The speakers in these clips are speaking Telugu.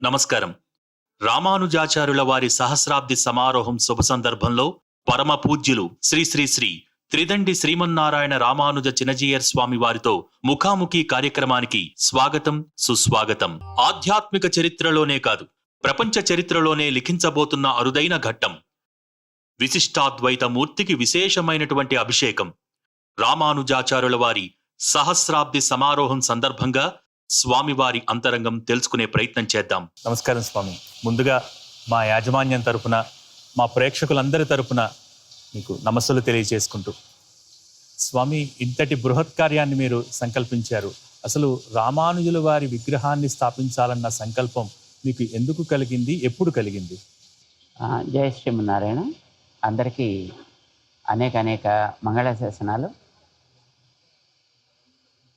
నమస్కారం. రామానుజాచార్యుల వారి సహస్రాబ్ది సమారోహం శుభ సందర్భంలో పరమ పూజ్యులు శ్రీ శ్రీ శ్రీ త్రిదండి శ్రీమన్నారాయణ రామానుజ చినజీయర్ స్వామి వారితో ముఖాముఖి కార్యక్రమానికి స్వాగతం, సుస్వాగతం. ఆధ్యాత్మిక చరిత్రలోనే కాదు, ప్రపంచ చరిత్రలోనే లిఖించబోతున్న అరుదైన ఘట్టం. విశిష్టాద్వైత మూర్తికి విశేషమైనటువంటి అభిషేకం. రామానుజాచార్యుల వారి సహస్రాబ్ది సమారోహం సందర్భంగా స్వామివారి అంతరంగం తెలుసుకునే ప్రయత్నం చేద్దాం. నమస్కారం స్వామి. ముందుగా మా యాజమాన్యం తరపున, మా ప్రేక్షకులందరి తరపున మీకు నమస్సులు తెలియజేసుకుంటూ, స్వామి ఇంతటి బృహత్ కార్యాన్ని మీరు సంకల్పించారు. అసలు రామానుజుల వారి విగ్రహాన్ని స్థాపించాలన్న సంకల్పం మీకు ఎందుకు కలిగింది, ఎప్పుడు కలిగింది? జయ శ్రీమన్నారాయణ. అందరికీ అనేక మంగళాశాసనాలు.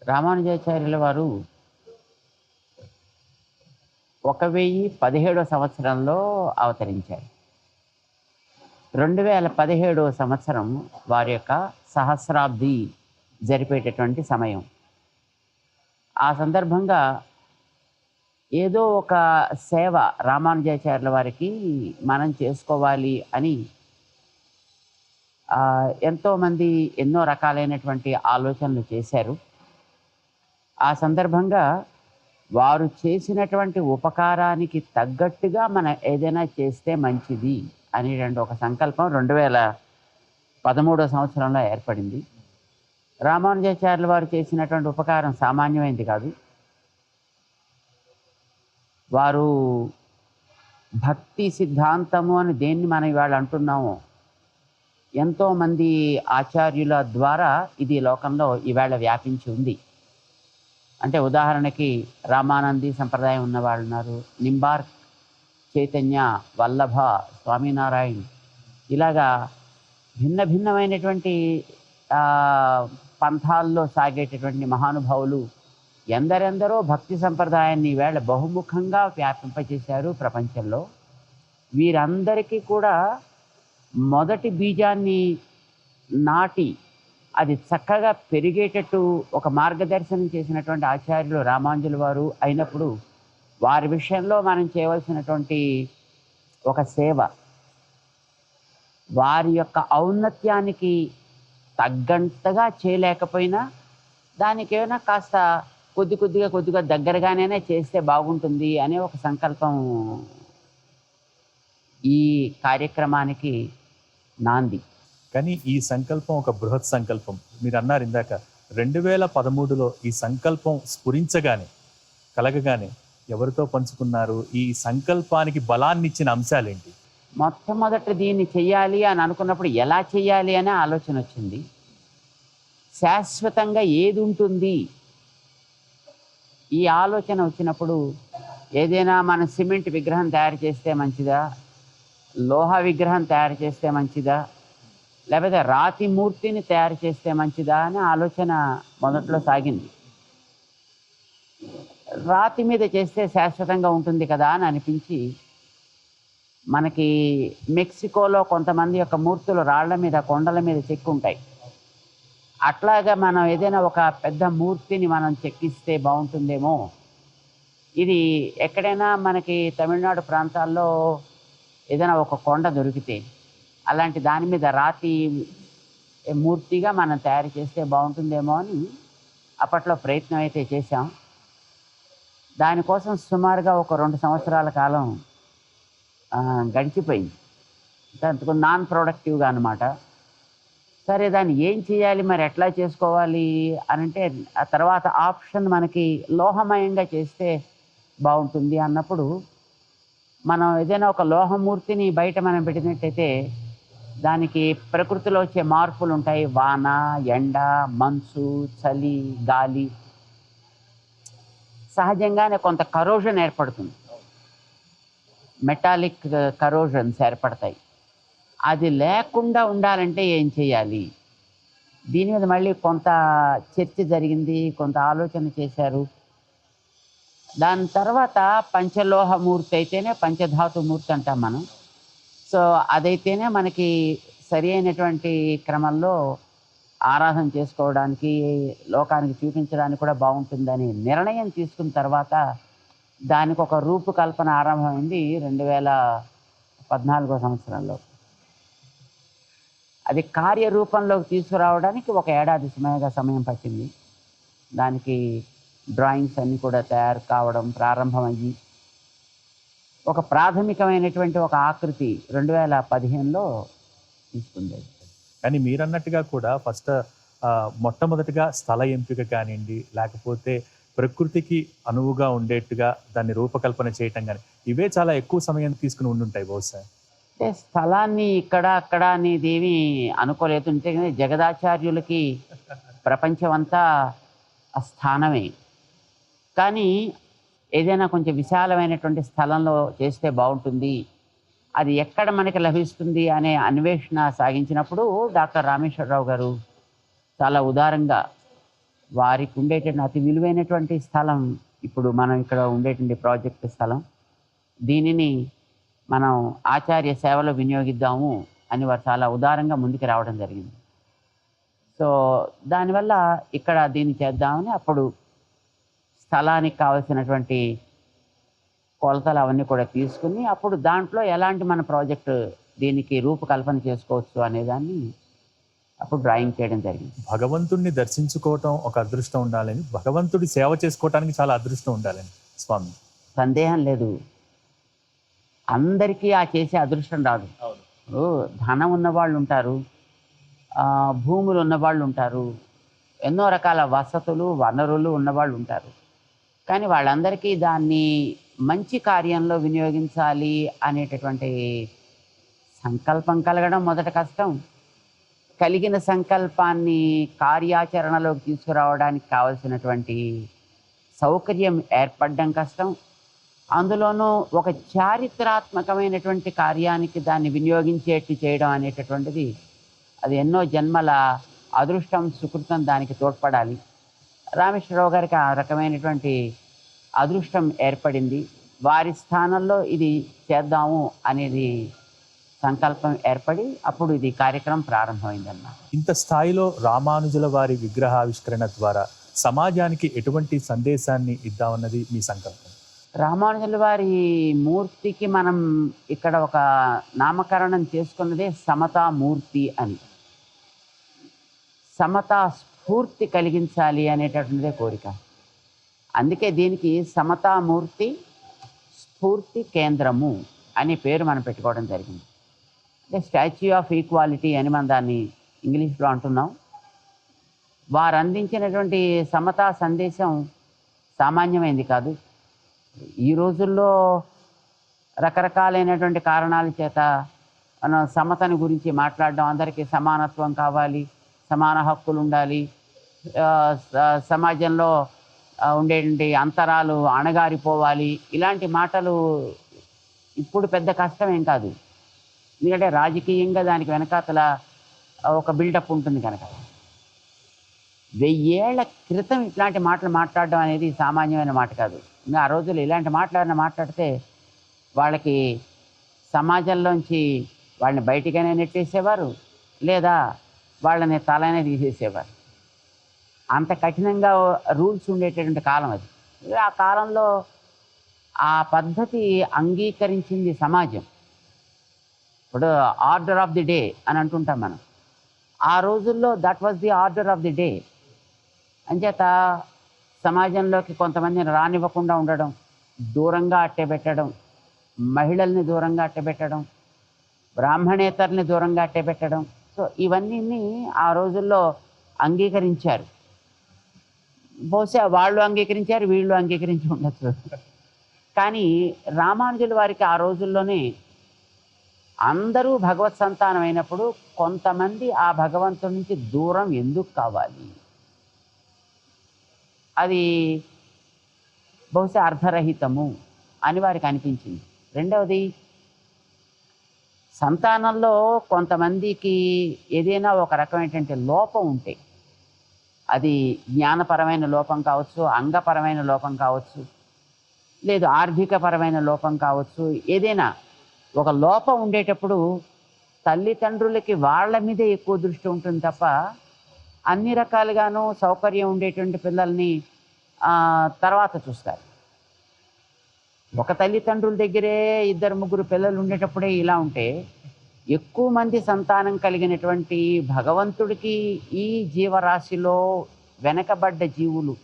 రామానుజాచార్యుల వారు 1017 సంవత్సరంలో అవతరించారు. 2017 సంవత్సరం వారి యొక్క సహస్రాబ్ది జరిపేటటువంటి సమయం. ఆ సందర్భంగా ఏదో ఒక సేవ రామానుజాచార్యుల వారికి మనం చేసుకోవాలి అని ఎంతోమంది ఎన్నో రకాలైనటువంటి ఆలోచనలు చేశారు. ఆ సందర్భంగా వారు చేసినటువంటి ఉపకారానికి తగ్గట్టుగా మనం ఏదైనా చేస్తే మంచిది అనేటువంటి ఒక సంకల్పం 2013 సంవత్సరంలో ఏర్పడింది. రామానుజాచార్యుల వారు చేసినటువంటి ఉపకారం సామాన్యమైనది కాదు. వారు భక్తి సిద్ధాంతము అని దేన్ని మనం ఇవాళ అంటున్నామో, ఎంతోమంది ఆచార్యుల ద్వారా ఇది లోకంలో ఇవాళ వ్యాపించి ఉంది. అంటే ఉదాహరణకి రామానంది సంప్రదాయం ఉన్నవాళ్ళు ఉన్నారు, నింబార్క్, చైతన్య, వల్లభ, స్వామినారాయణ్, ఇలాగా భిన్నమైనటువంటి పంథాల్లో సాగేటటువంటి మహానుభావులు ఎందరెందరో భక్తి సంప్రదాయాన్ని ఈవేళ బహుముఖంగా వ్యాపింపచేశారు ప్రపంచంలో. వీరందరికీ కూడా మొదటి బీజాన్ని నాటి అది చక్కగా పెరిగేటట్టు ఒక మార్గదర్శనం చేసినటువంటి ఆచార్యులు రామానుజుల వారు అయినప్పుడు, వారి విషయంలో మనం చేయవలసినటువంటి ఒక సేవ, వారి యొక్క ఔన్నత్యానికి తగ్గంతగా చేయలేకపోయినా దానికి ఏమైనా కాస్త కొద్దిగా దగ్గరగానే చేస్తే బాగుంటుంది అనే ఒక సంకల్పం ఈ కార్యక్రమానికి నాంది. కానీ ఈ సంకల్పం ఒక బృహత్ సంకల్పం. మీరు అన్నారు ఇందాక 2013లో ఈ సంకల్పం స్ఫురించగానే, కలగగానే ఎవరితో పంచుకున్నారు? ఈ సంకల్పానికి బలాన్ని ఇచ్చిన అంశాలేంటి? మొట్టమొదట దీన్ని చెయ్యాలి అని అనుకున్నప్పుడు ఎలా చెయ్యాలి అనే ఆలోచన వచ్చింది. శాశ్వతంగా ఏది ఉంటుంది ఈ ఆలోచన వచ్చినప్పుడు, ఏదైనా మన సిమెంట్ విగ్రహం తయారు చేస్తే మంచిదా, లోహ విగ్రహం తయారు చేస్తే మంచిదా, లేకపోతే రాతి మూర్తిని తయారు చేస్తే మంచిదా అనే ఆలోచన మొదట్లో సాగింది. రాతి మీద చేస్తే శాశ్వతంగా ఉంటుంది కదా అని అనిపించి, మనకి మెక్సికోలో కొంతమంది యొక్క మూర్తులు రాళ్ల మీద, కొండల మీద చెక్కి ఉంటాయి. అట్లాగా మనం ఏదైనా ఒక పెద్ద మూర్తిని మనం చెక్కిస్తే బాగుంటుందేమో. ఇది ఎక్కడైనా మనకి తమిళనాడు ప్రాంతాల్లో ఏదైనా ఒక కొండ దొరికితే అలాంటి దాని మీద రాతి మూర్తిగా మనం తయారు చేస్తే బాగుంటుందేమో అని అప్పట్లో ప్రయత్నం అయితే చేశాం. దానికోసం సుమారుగా ఒక 2 సంవత్సరాల కాలం గడిచిపోయింది. అంతకు నాన్ ప్రొడక్టివ్గా అనమాట. సరే, దాన్ని ఏం చేయాలి, మరి ఎట్లా చేసుకోవాలి అని అంటే, ఆ తర్వాత ఆప్షన్ మనకి లోహమయంగా చేస్తే బాగుంటుంది అన్నప్పుడు, మనం ఏదైనా ఒక లోహమూర్తిని బయట మనం పెట్టినట్టయితే దానికి ప్రకృతిలో వచ్చే మార్పులు ఉంటాయి. వాన, ఎండ, మంచు, చలి, గాలి, సహజంగానే కొంత కరోజన్ ఏర్పడుతుంది. మెటాలిక్ కరోజన్స్ ఏర్పడతాయి. అది లేకుండా ఉండాలంటే ఏం చేయాలి? దీని మీద మళ్ళీ కొంత చర్చ జరిగింది, కొంత ఆలోచన చేశారు. దాని తర్వాత పంచలోహమూర్తి అయితేనే పంచధాతు మూర్తి అంటాం మనం. సో అదైతేనే మనకి సరి అయినటువంటి క్రమంలో ఆరాధన చేసుకోవడానికి, లోకానికి చూపించడానికి కూడా బాగుంటుందని నిర్ణయం తీసుకున్న తర్వాత దానికి ఒక రూపకల్పన ఆరంభమైంది 2014 సంవత్సరంలో. అది కార్యరూపంలోకి తీసుకురావడానికి ఒక ఏడాది సమయం పట్టింది. దానికి డ్రాయింగ్స్ అన్నీ కూడా తయారు కావడం ప్రారంభమయ్యి ఒక ప్రాథమికమైనటువంటి ఒక ఆకృతి 2015లో తీసుకుంది. కానీ మీరన్నట్టుగా కూడా ఫస్ట్ మొట్టమొదటిగా స్థల ఎంపిక కానివ్వండి, లేకపోతే ప్రకృతికి అనువుగా ఉండేట్టుగా దాన్ని రూపకల్పన చేయటం కానీ, ఇవే చాలా ఎక్కువ సమయం తీసుకుని ఉండుంటాయి బహుశా. అంటే స్థలాన్ని ఇక్కడ అక్కడ అనేది ఏమీ అనుకోలేదు. అంతేగాని జగదాచార్యులకి ప్రపంచం అంతా ఆ స్థానమే. కానీ ఏదైనా కొంచెం విశాలమైనటువంటి స్థలంలో చేస్తే బాగుంటుంది, అది ఎక్కడ మనకి లభిస్తుంది అనే అన్వేషణ సాగించినప్పుడు డాక్టర్ రామేశ్వరరావు గారు చాలా ఉదారంగా వారికి ఉండేటువంటి అతి విలువైనటువంటి స్థలం, ఇప్పుడు మనం ఇక్కడ ఉండేటువంటి ప్రాజెక్ట్ స్థలం, దీనిని మనం ఆచార్య సేవలో వినియోగిద్దాము అని వారు చాలా ఉదారంగా ముందుకు రావడం జరిగింది. సో దానివల్ల ఇక్కడ దీన్ని చేద్దామని అప్పుడు స్థలానికి కావలసినటువంటి కొలతలు అవన్నీ కూడా తీసుకుని అప్పుడు దాంట్లో ఎలాంటి మన ప్రాజెక్టు దీనికి రూపకల్పన చేసుకోవచ్చు అనేదాన్ని అప్పుడు డ్రాయింగ్ చేయడం జరిగింది. భగవంతుడిని దర్శించుకోవటం ఒక అదృష్టం ఉండాలని, భగవంతుడి సేవ చేసుకోవటానికి చాలా అదృష్టం ఉండాలని స్వామి. సందేహం లేదు, అందరికీ ఆ చేసే అదృష్టం రాదు. ధనం ఉన్నవాళ్ళు ఉంటారు, భూములు ఉన్నవాళ్ళు ఉంటారు, ఎన్నో రకాల వసతులు వనరులు ఉన్నవాళ్ళు ఉంటారు. కానీ వాళ్ళందరికీ దాన్ని మంచి కార్యంలో వినియోగించాలి అనేటటువంటి సంకల్పం కలగడం మొదట కష్టం. కలిగిన సంకల్పాన్ని కార్యాచరణలోకి తీసుకురావడానికి కావలసినటువంటి సౌకర్యం ఏర్పడడం కష్టం. అందులోనూ ఒక చారిత్రాత్మకమైనటువంటి కార్యానికి దాన్ని వినియోగించేట్టు చేయడం అనేటటువంటిది అది ఎన్నో జన్మల అదృష్టం సుకృతం దానికి తోడ్పడాలి. రామేశ్వరరావు గారికి ఆ రకమైనటువంటి అదృష్టం ఏర్పడింది. వారి స్థానంలో ఇది చేద్దాము అనేది సంకల్పం ఏర్పడి అప్పుడు ఇది కార్యక్రమం ప్రారంభమైందన్నమాట. ఇంత స్థాయిలో రామానుజుల వారి విగ్రహావిష్కరణ ద్వారా సమాజానికి ఎటువంటి సందేశాన్ని ఇద్దామన్నది మీ సంకల్పం? రామానుజుల వారి మూర్తికి మనం ఇక్కడ ఒక నామకరణం చేసుకున్నదే సమతామూర్తి అని. సమతా స్ఫూర్తి కలిగించాలి అనేటటువంటిదే కోరిక. అందుకే దీనికి సమతామూర్తి స్ఫూర్తి కేంద్రము అనే పేరు మనం పెట్టుకోవడం జరిగింది. అంటే స్టాచ్యూ ఆఫ్ ఈక్వాలిటీ అని మనం దాన్ని ఇంగ్లీష్లో అంటున్నాం. వారు అందించినటువంటి సమతా సందేశం సామాన్యమైంది కాదు. ఈ రోజుల్లో రకరకాలైనటువంటి కారణాల చేత మనం సమతని గురించి మాట్లాడడం, అందరికీ సమానత్వం కావాలి, సమాన హక్కులు ఉండాలి, సమాజంలో ఉండేటువంటి అంతరాలు అణగారిపోవాలి, ఇలాంటి మాటలు ఇప్పుడు పెద్ద కష్టమేం కాదు. ఎందుకంటే రాజకీయంగా దానికి వెనకాతల ఒక బిల్డప్ ఉంటుంది కనుక. 1000 ఏళ్ల క్రితం ఇట్లాంటి మాటలు మాట్లాడడం అనేది సామాన్యమైన మాట కాదు. ఇంకా ఆ రోజుల్లో ఇలాంటి మాట్లాడితే వాళ్ళకి సమాజంలోంచి వాళ్ళని బయటికైనా నెట్టేసేవారు, లేదా వాళ్ళని తలనే తీసేసేవారు. అంత కఠినంగా రూల్స్ ఉండేటటువంటి కాలం అది. ఆ కాలంలో ఆ పద్ధతి అంగీకరించింది సమాజం. ఇప్పుడు ఆర్డర్ ఆఫ్ ది డే అని అంటుంటాం మనం. ఆ రోజుల్లో that was the order of the day. అంచేత సమాజంలోకి కొంతమందిని రానివ్వకుండా ఉండడం, దూరంగా అట్టెబెట్టడం, మహిళల్ని దూరంగా అట్టెబెట్టడం, బ్రాహ్మణేతర్ని దూరంగా అట్టెబెట్టడం. సో ఇవన్నీ ఆ రోజుల్లో అంగీకరించారు. బహుశా వాళ్ళు అంగీకరించారు, వీళ్ళు అంగీకరించి ఉండొచ్చు. కానీ రామానుజుల వారికి ఆ రోజుల్లోనే అందరూ భగవత్ సంతానం అయినప్పుడు కొంతమంది ఆ భగవంతుడి నుంచి దూరం ఎందుకు కావాలి, అది బహుశా అర్ధరహితము అని వారికి అనిపించింది. రెండవది, సంతానంలో కొంతమందికి ఏదైనా ఒక రకమైనటువంటి లోపం ఉంటే, అది జ్ఞానపరమైన లోపం కావచ్చు, అంగపరమైన లోపం కావచ్చు, లేదు ఆర్థికపరమైన లోపం కావచ్చు, ఏదైనా ఒక లోపం ఉండేటప్పుడు తల్లిదండ్రులకి వాళ్ళ మీదే ఎక్కువ దృష్టి ఉంటుంది తప్ప అన్ని రకాలుగాను సౌకర్యం ఉండేటువంటి పిల్లల్ని తర్వాత చూస్తారు. ఒక తల్లిదండ్రుల దగ్గరే ఇద్దరు ముగ్గురు పిల్లలు ఉండేటప్పుడే ఇలా ఉంటే, ఎక్కువ మంది సంతానం కలిగినటువంటి భగవంతుడికి ఈ జీవరాశిలో వెనకబడ్డ జీవులు,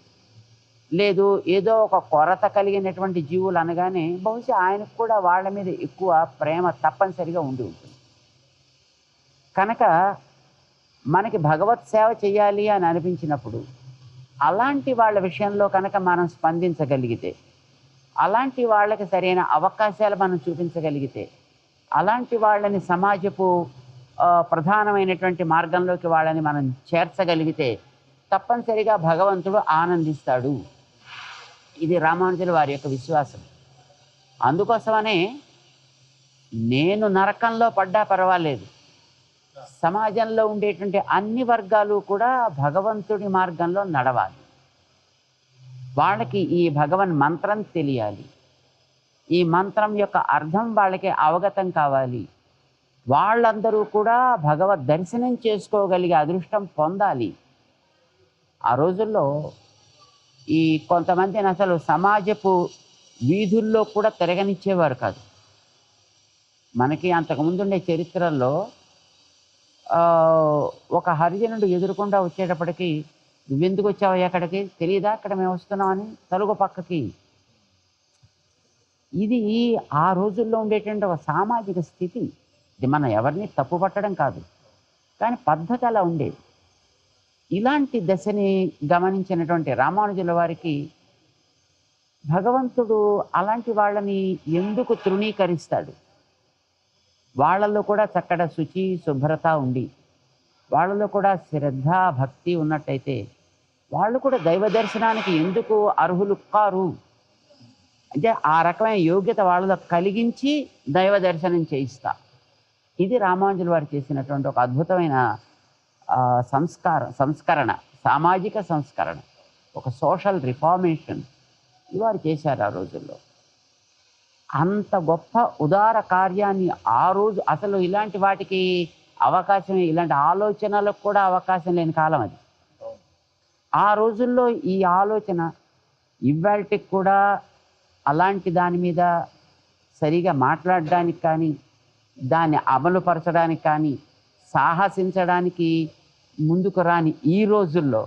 లేదు ఏదో ఒక కొరత కలిగినటువంటి జీవులు అనగానే బహుశా ఆయనకు కూడా వాళ్ళ మీద ఎక్కువ ప్రేమ తప్పనిసరిగా ఉండి ఉంటుంది. కనుక మనకి భగవత్ సేవ చేయాలి అని అనిపించినప్పుడు అలాంటి వాళ్ళ విషయంలో కనుక మనం స్పందించగలిగితే, అలాంటి వాళ్ళకి సరైన అవకాశాలు మనం చూపించగలిగితే, అలాంటి వాళ్ళని సమాజపు ప్రధానమైనటువంటి మార్గంలోకి వాళ్ళని మనం చేర్చగలిగితే తప్పనిసరిగా భగవంతుడు ఆనందిస్తాడు. ఇది రామానుజుల వారి యొక్క విశ్వాసం. అందుకోసమనే నేను నరకంలో పడ్డా పర్వాలేదు, సమాజంలో ఉండేటువంటి అన్ని వర్గాలు కూడా భగవంతుడి మార్గంలో నడవాలి. వాళ్ళకి ఈ భగవన్ మంత్రం తెలియాలి, ఈ మంత్రం యొక్క అర్థం వాళ్ళకి అవగతం కావాలి, వాళ్ళందరూ కూడా భగవద్ దర్శనం చేసుకోగలిగే అదృష్టం పొందాలి. ఆ రోజుల్లో ఈ కొంతమందిని అసలు సమాజపు వీధుల్లో కూడా తిరగనిచ్చేవారు కాదు. మనకి అంతకుముందుండే చరిత్రల్లో ఒక హరిజనుడు ఎదురుకుండా వచ్చేటప్పటికి, నువ్వెందుకు వచ్చావు ఎక్కడికి, తెలియదా అక్కడ మేము వస్తున్నామని, తలుగు పక్కకి. ఇది ఆ రోజుల్లో ఉండేటువంటి ఒక సామాజిక స్థితి. ఇది మనం ఎవరిని తప్పు పట్టడం కాదు, కానీ పద్ధతి అలా ఉండేది. ఇలాంటి దశని గమనించినటువంటి రామానుజుల వారికి భగవంతుడు అలాంటి వాళ్ళని ఎందుకు తృణీకరిస్తాడు, వాళ్ళల్లో కూడా చక్కటి శుచి శుభ్రత ఉండి, వాళ్ళలో కూడా శ్రద్ధ భక్తి ఉన్నట్టయితే వాళ్ళు కూడా దైవ దర్శనానికి ఎందుకు అర్హులు కారు? అంటే ఆ రకమైన యోగ్యత వాళ్ళలో కలిగించి దైవ దర్శనం చేయిస్తా. ఇది రామానుజుల వారు చేసినటువంటి ఒక అద్భుతమైన సంస్కరణ, సామాజిక సంస్కరణ, ఒక సోషల్ రిఫార్మేషన్ వారు చేశారు ఆ రోజుల్లో. అంత గొప్ప ఉదార కార్యాన్ని ఆ రోజు అసలు ఇలాంటి వాటికి అవకాశం, ఇలాంటి ఆలోచనలకు కూడా అవకాశం లేని కాలం అది. ఆ రోజుల్లో ఈ ఆలోచన ఇవాళకి కూడా అలాంటి దాని మీద సరిగా మాట్లాడడానికి కానీ, దాన్ని అమలుపరచడానికి కానీ, సాహసించడానికి ముందుకు రాని ఈ రోజుల్లో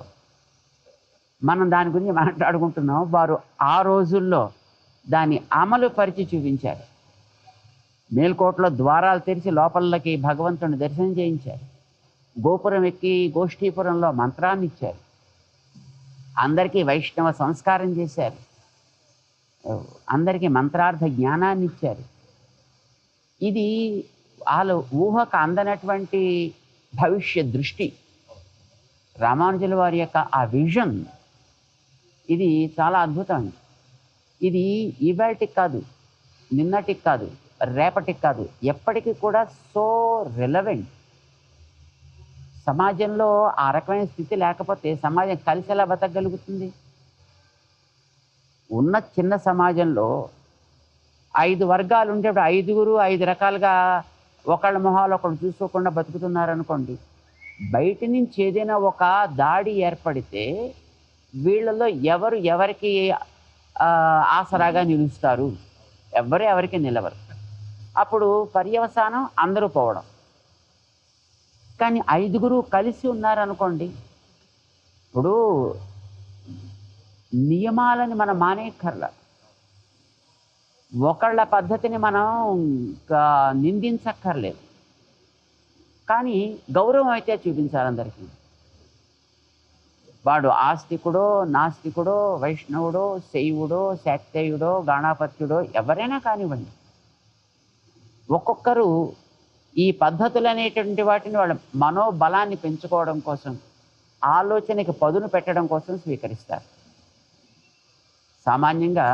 మనం దాని గురించి మాట్లాడుకుంటున్నాం. వారు ఆ రోజుల్లో దాన్ని అమలు పరిచి చూపించారు. మేల్కోటలో ద్వారాలు తెరిచి లోపలకి భగవంతుని దర్శనం చేయించారు. గోపురం ఎక్కి గోష్ఠీపురంలో మంత్రాన్ని ఇచ్చారు. అందరికీ వైష్ణవ సంస్కారం చేశారు. అందరికీ మంత్రార్థ జ్ఞానాన్ని ఇచ్చారు. ఇది వాళ్ళు ఊహకు అందనటువంటి భవిష్య దృష్టి. రామానుజుల వారి యొక్క ఆ విజన్ ఇది చాలా అద్భుతం. ఇది ఇవాళకి కాదు, నిన్నటికి కాదు, రేపటికి కాదు, ఎప్పటికీ కూడా సో రిలవెంట్. సమాజంలో ఆ రకమైన స్థితి లేకపోతే సమాజం కలిసి ఎలా బతకగలుగుతుంది? ఉన్న చిన్న సమాజంలో 5 వర్గాలు ఉండేప్పుడు 5గురు 5 రకాలుగా ఒకళ్ళ మొహాలు ఒకళ్ళు చూసుకోకుండా బతుకుతున్నారనుకోండి, బయట నుంచి ఏదైనా ఒక దాడి ఏర్పడితే వీళ్ళలో ఎవరు ఎవరికి ఆసరాగా నిలుస్తారు? ఎవరు ఎవరికి నిలవరు. అప్పుడు పర్యవసానం అందరూ పోవడం. కానీ 5గురు కలిసి ఉన్నారనుకోండి, ఇప్పుడు నియమాలని మనం మానేయక్కర్లా, ఒకళ్ళ పద్ధతిని మనం నిందించక్కర్లేదు, కానీ గౌరవం అయితే చూపించాలి అందరికీ. వాడు ఆస్తికుడో నాస్తికుడో వైష్ణవుడో శైవుడో శాక్తేయుడో గాణాపత్యుడో ఎవరైనా కానివ్వండి, ఒక్కొక్కరు ఈ పద్ధతులు అనేటువంటి వాటిని వాళ్ళ మనోబలాన్ని పెంచుకోవడం కోసం, ఆలోచనకి పదును పెట్టడం కోసం స్వీకరిస్తారు. సామాన్యంగా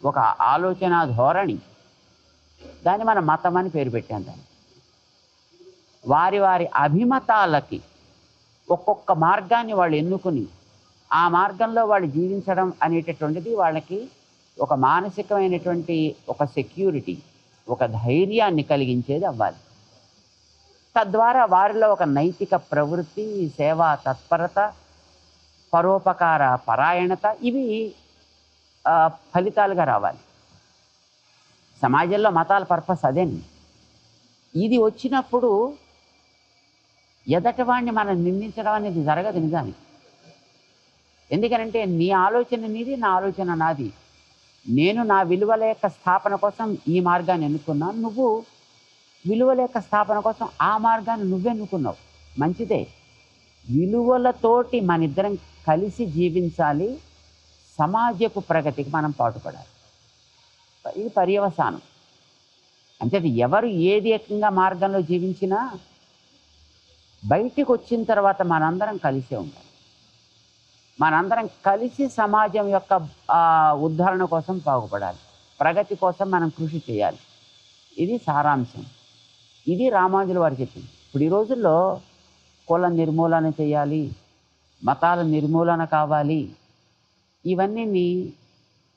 ఒక ఆలోచన ధోరణి, దాన్ని మనం మతం అని పేరు పెట్టాం. దాన్ని వారి వారి అభిమతాలకి ఒక్కొక్క మార్గాన్ని వాళ్ళు ఎన్నుకుని ఆ మార్గంలో వాళ్ళు జీవించడం అనేటటువంటిది వాళ్ళకి ఒక మానసికమైనటువంటి ఒక సెక్యూరిటీ, ఒక ధైర్యాన్ని కలిగించేది అవ్వాలి. తద్వారా వారిలో ఒక నైతిక ప్రవృత్తి, సేవా తత్పరత, పరోపకార పరాయణత ఇవి ఫలితాలుగా రావాలి. సమాజంలో మతాల పర్పస్ అదేండి. ఇది వచ్చినప్పుడు ఎదటవాడిని మనం నిందించడం అనేది జరగదు నిజానికి. ఎందుకనంటే నీ ఆలోచన నీది, నా ఆలోచన నాది. నేను నా విలువల యొక్క స్థాపన కోసం ఈ మార్గాన్ని ఎన్నుకున్నాను, నువ్వు విలువల యొక్క స్థాపన కోసం ఆ మార్గాన్ని నువ్వెన్నుకున్నావు. మంచిదే. విలువలతోటి మనిద్దరం కలిసి జీవించాలి, సమాజపు ప్రగతికి మనం పాటుపడాలి. ఇది పర్యవసానం. అంటే ఎవరు ఏది ఏకంగా మార్గంలో జీవించినా బయటికి వచ్చిన తర్వాత మనందరం కలిసే ఉండాలి. మనందరం కలిసి సమాజం యొక్క ఉద్ధరణ కోసం బాగుపడాలి, ప్రగతి కోసం మనం కృషి చేయాలి. ఇది సారాంశం. ఇది రామానుజుల వారు చెప్పింది. ఇప్పుడు ఈ రోజుల్లో కుల నిర్మూలన చేయాలి, మతాల నిర్మూలన కావాలి, ఇవన్నీ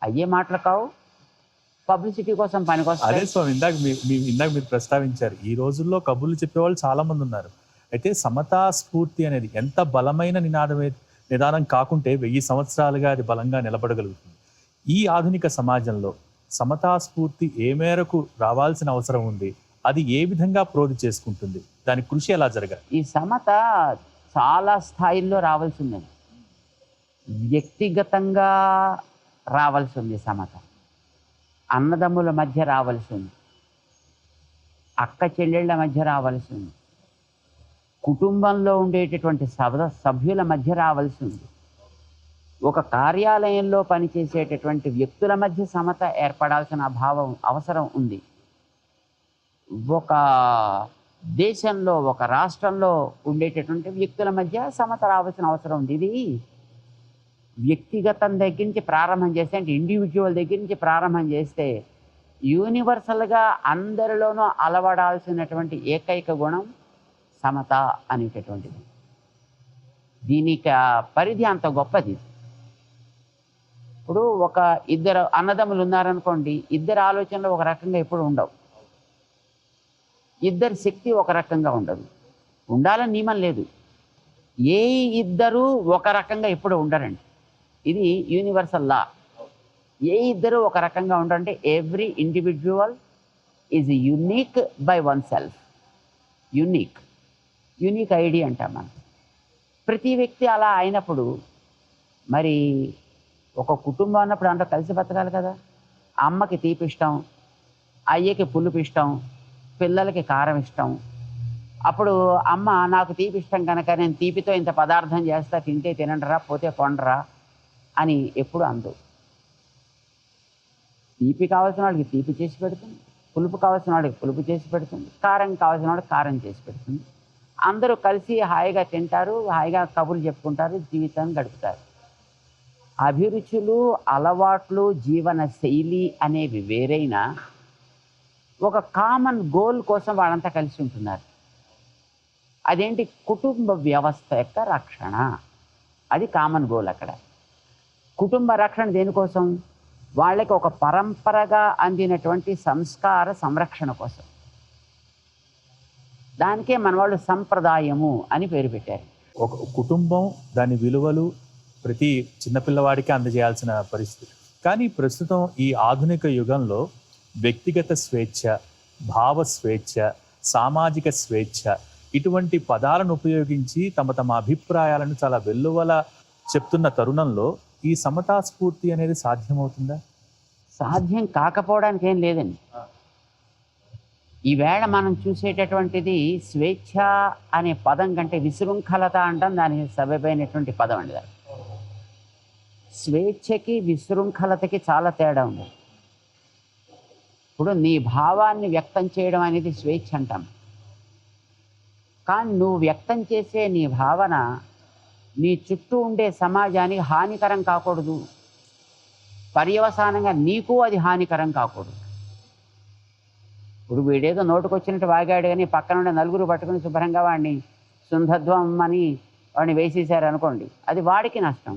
అయ్యే మాటలు కావు, పబ్లిసిటీ కోసం పని కోసం. అదే స్వామి, ఇందాక మీరు ప్రస్తావించారు, ఈ రోజుల్లో కబుర్లు చెప్పేవాళ్ళు చాలా మంది ఉన్నారు. అయితే సమతా స్ఫూర్తి అనేది ఎంత బలమైన నిదానం కాకుంటే 1000 సంవత్సరాలుగా అది బలంగా నిలబడగలుగుతుంది. ఈ ఆధునిక సమాజంలో సమతా స్ఫూర్తి ఏ మేరకు రావాల్సిన అవసరం ఉంది, అది ఏ విధంగా ప్రోధి చేసుకుంటుంది, దాని కృషి ఎలా జరగాలి? ఈ సమత చాలా స్థాయిల్లో రావాల్సిందండి. వ్యక్తిగతంగా రావాల్సి ఉంది సమత, అన్నదమ్ముల మధ్య రావాల్సి ఉంది, అక్క చెల్లెళ్ళ మధ్య రావాల్సి ఉంది, కుటుంబంలో ఉండేటటువంటి సభ్యుల మధ్య రావాల్సి ఉంది, ఒక కార్యాలయంలో పనిచేసేటటువంటి వ్యక్తుల మధ్య సమత ఏర్పడాల్సిన అవసరం ఉంది, ఒక దేశంలో ఒక రాష్ట్రంలో ఉండేటటువంటి వ్యక్తుల మధ్య సమత రావాల్సిన అవసరం ఉంది. ఇది వ్యక్తిగతం దగ్గర నుంచి ప్రారంభం చేస్తే, అంటే ఇండివిజువల్ దగ్గర నుంచి ప్రారంభం చేస్తే యూనివర్సల్గా అందరిలోనూ అలవడాల్సినటువంటి ఏకైక గుణం సమత అనేటటువంటిది. దీనికి పరిధి అంత గొప్పది. ఇప్పుడు ఒక ఇద్దరు అన్నదమ్ములు ఉన్నారనుకోండి, ఇద్దరు ఆలోచనలు ఒక రకంగా ఎప్పుడు ఉండవు, ఇద్దరి శక్తి ఒక రకంగా ఉండదు, ఉండాలని నియమం లేదు. ఏ ఇద్దరు ఒక రకంగా ఎప్పుడు ఉండరండి, ఇది యూనివర్సల్ లా. ఏ ఇద్దరు ఒక రకంగా ఉండరంటే every individual is unique by oneself. Unique ID అంటాం మనం. ప్రతి వ్యక్తి అలా అయినప్పుడు మరి ఒక కుటుంబం అన్నప్పుడు అందరూ కలిసి బతకాలి కదా. అమ్మకి తీపి ఇష్టం, అయ్యకి పులుపు ఇష్టం, పిల్లలకి కారం ఇష్టం. అప్పుడు అమ్మ నాకు తీపి ఇష్టం కనుక నేను తీపితో ఇంత పదార్థం చేస్తా, తింటే తినండిరా, పోతే కొండరా అని ఎప్పుడు అందు. తీపి కావాల్సిన వాడికి తీపి చేసి పెడుతుంది, పులుపు కావాల్సిన వాడికి పులుపు చేసి పెడుతుంది, కారం కావాల్సిన వాడికి కారం చేసి పెడుతుంది. అందరూ కలిసి హాయిగా తింటారు, హాయిగా కబుర్లు చెప్పుకుంటారు, జీవితాన్ని గడుపుతారు. అభిరుచులు, అలవాట్లు, జీవన శైలి అనేవి వేరైనా ఒక కామన్ గోల్ కోసం వాళ్ళంతా కలిసి ఉంటున్నారు. అదేంటి? కుటుంబ వ్యవస్థ యొక్క రక్షణ. అది కామన్ గోల్. అక్కడ కుటుంబ రక్షణ దేనికోసం? వాళ్ళకి ఒక పరంపరగా అందినటువంటి సంస్కార సంరక్షణ కోసం. దానికే మన వాళ్ళు సంప్రదాయము అని పేరు పెట్టారు. ఒక కుటుంబం దాని విలువలు ప్రతి చిన్నపిల్లవాడికి అందజేయాల్సిన పరిస్థితి. కానీ ప్రస్తుతం ఈ ఆధునిక యుగంలో వ్యక్తిగత స్వేచ్ఛ, భావ స్వేచ్ఛ, సామాజిక స్వేచ్ఛ ఇటువంటి పదాలను ఉపయోగించి తమ అభిప్రాయాలను చాలా వెల్లువల చెప్తున్న తరుణంలో ఈ సమతా స్ఫూర్తి అనేది సాధ్యమవుతుందా? సాధ్యం కాకపోవడానికి ఏం లేదండి. ఈవేళ మనం చూసేటటువంటిది స్వేచ్ఛ అనే పదం కంటే విశృంఖలత అంటాం, దానికి సబబైనటువంటి పదం అండి. దాన్ని స్వేచ్ఛకి విశృంఖలతకి చాలా తేడా ఉంది. ఇప్పుడు నీ భావాన్ని వ్యక్తం చేయడం అనేది స్వేచ్ఛ అంటాం. కానీ నువ్వు వ్యక్తం చేసే నీ భావన నీ చుట్టూ ఉండే సమాజానికి హానికరం కాకూడదు, పర్యవసానంగా నీకు అది హానికరం కాకూడదు. ఇప్పుడు వీడేదో నోటుకొచ్చినట్టు వాగాడు కానీ పక్కన ఉండే నలుగురు పట్టుకుని శుభ్రంగా వాడిని సుందధ్వం అని వాడిని వేసేసారు అనుకోండి, అది వాడికి నష్టం.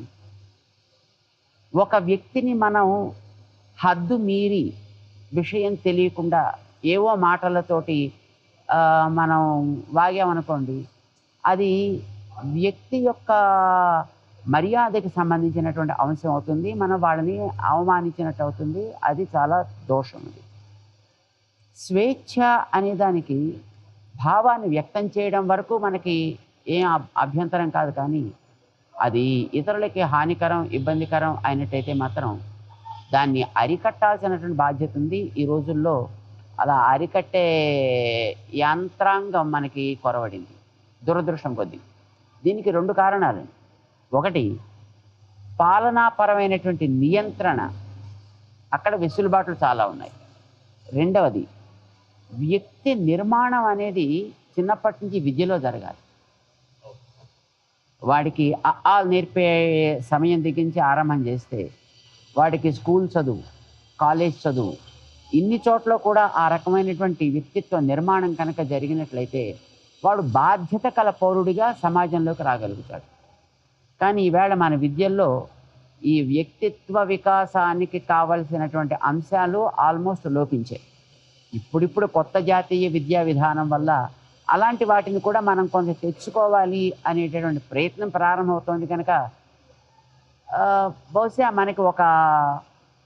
ఒక వ్యక్తిని మనం హద్దు మీరి విషయం తెలియకుండా ఏవో మాటలతోటి మనం వాగామనుకోండి, అది వ్యక్తి యొక్క మర్యాదకి సంబంధించినటువంటి అంశం అవుతుంది, మనం వాళ్ళని అవమానించినట్టు అవుతుంది. అది చాలా దోషం. అది స్వేచ్ఛ అనే దానికి భావాన్ని వ్యక్తం చేయడం వరకు మనకి ఏం అభ్యంతరం కాదు, కానీ అది ఇతరులకి హానికరం, ఇబ్బందికరం అయినట్టయితే మాత్రం దాన్ని అరికట్టాల్సినటువంటి బాధ్యత ఉంది. ఈ రోజుల్లో అలా అరికట్టే యంత్రాంగం మనకి కొరవడింది, దురదృష్టం కొద్దీ. దీనికి 2 కారణాలు. ఒకటి, పాలనాపరమైనటువంటి నియంత్రణ, అక్కడ వెసులుబాట్లు చాలా ఉన్నాయి. రెండవది, వ్యక్తి నిర్మాణం అనేది చిన్నప్పటి నుంచి విద్యలో జరగాలి. వాడికి ఆ నేర్పే సమయం దిగించి ఆరంభం చేస్తే వాడికి స్కూల్ చదువు, కాలేజ్ చదువు, ఇన్ని చోట్ల కూడా ఆ రకమైనటువంటి వ్యక్తిత్వ నిర్మాణం కనుక జరిగినట్లయితే వాడు బాధ్యత కల పౌరుడిగా సమాజంలోకి రాగలుగుతాడు. కానీ ఈవేళ మన విద్యల్లో ఈ వ్యక్తిత్వ వికాసానికి కావలసినటువంటి అంశాలు ఆల్మోస్ట్ లోపించాయి. ఇప్పుడిప్పుడు కొత్త జాతీయ విద్యా విధానం వల్ల అలాంటి వాటిని కూడా మనం కొంత తెచ్చుకోవాలి అనేటటువంటి ప్రయత్నం ప్రారంభమవుతోంది. కనుక బహుశా మనకి ఒక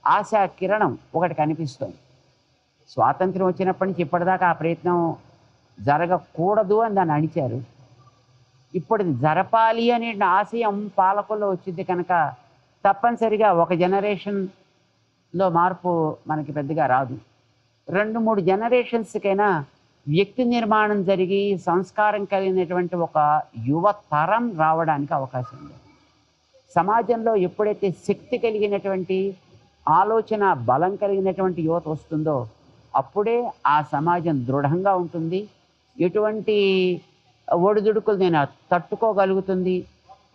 ఆశా కిరణం ఒకటి కనిపిస్తుంది. స్వాతంత్రం వచ్చినప్పటి నుంచి ఇప్పటిదాకా ఆ ప్రయత్నం జరగకూడదు అని దాన్ని అణిచారు. ఇప్పుడు జరపాలి అనే ఆశయం పాలకుల్లో వచ్చింది కనుక తప్పనిసరిగా ఒక జనరేషన్లో మార్పు మనకి పెద్దగా రాదు. 2-3 జనరేషన్స్కైనా వ్యక్తి నిర్మాణం జరిగి సంస్కారం కలిగినటువంటి ఒక యువ తరం రావడానికి అవకాశం ఉంది. సమాజంలో ఎప్పుడైతే శక్తి కలిగినటువంటి ఆలోచన బలం కలిగినటువంటి యువత వస్తుందో అప్పుడే ఆ సమాజం దృఢంగా ఉంటుంది. ఎటువంటి ఒడిదుడుకులు నేను తట్టుకోగలుగుతుంది,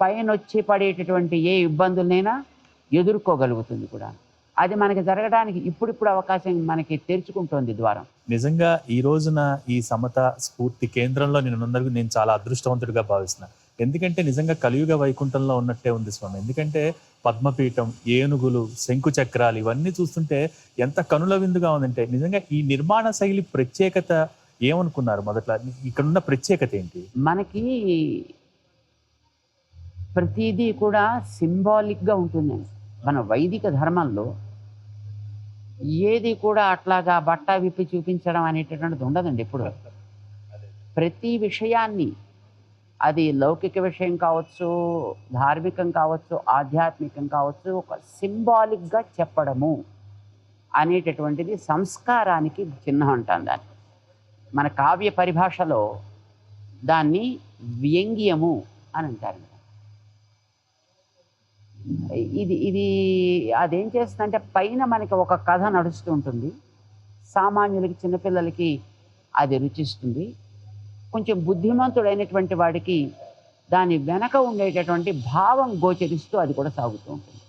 పైన వచ్చి పడేటటువంటి ఏ ఇబ్బందులనైనా ఎదుర్కోగలుగుతుంది కూడా. అది మనకి జరగడానికి ఇప్పుడిప్పుడు అవకాశం మనకి తెరుచుకుంటోంది ద్వారం. నిజంగా ఈ రోజున ఈ సమత స్ఫూర్తి కేంద్రంలో నేనున్నందుకు నేను చాలా అదృష్టవంతుడిగా భావిస్తున్నాను. ఎందుకంటే నిజంగా కలియుగ వైకుంఠంలో ఉన్నట్టే ఉంది స్వామి. ఎందుకంటే పద్మపీఠం, ఏనుగులు, శంకు చక్రాలు ఇవన్నీ చూస్తుంటే ఎంత కనుల విందుగా ఉందంటే నిజంగా ఈ నిర్మాణ శైలి ప్రత్యేకత ఏమనుకున్నారు మొదట్లో? ఇక్కడున్న ప్రత్యేకత ఏంటి? మనకి ప్రతిదీ కూడా సింబాలిక్గా ఉంటుందండి. మన వైదిక ధర్మంలో ఏది కూడా అట్లాగా బట్ట విప్పి చూపించడం అనేటటువంటిది ఉండదండి. ఎప్పుడు ప్రతి విషయాన్ని, అది లౌకిక విషయం కావచ్చు, ధార్మికం కావచ్చు, ఆధ్యాత్మికం కావచ్చు, ఒక సింబాలిక్గా చెప్పడము అనేటటువంటిది సంస్కారానికి చిహ్నం అంటాం దాన్ని. మన కావ్య పరిభాషలో దాన్ని వ్యంగ్యము అని అంటారు. ఇది అదేం చేస్తుందంటే పైన మనకి ఒక కథ నడుస్తూ ఉంటుంది, సామాన్యులకి, చిన్నపిల్లలకి అది రుచిస్తుంది. కొంచెం బుద్ధిమంతుడైనటువంటి వాడికి దాని వెనక ఉండేటటువంటి భావం గోచరిస్తూ అది కూడా సాగుతూ ఉంటుంది.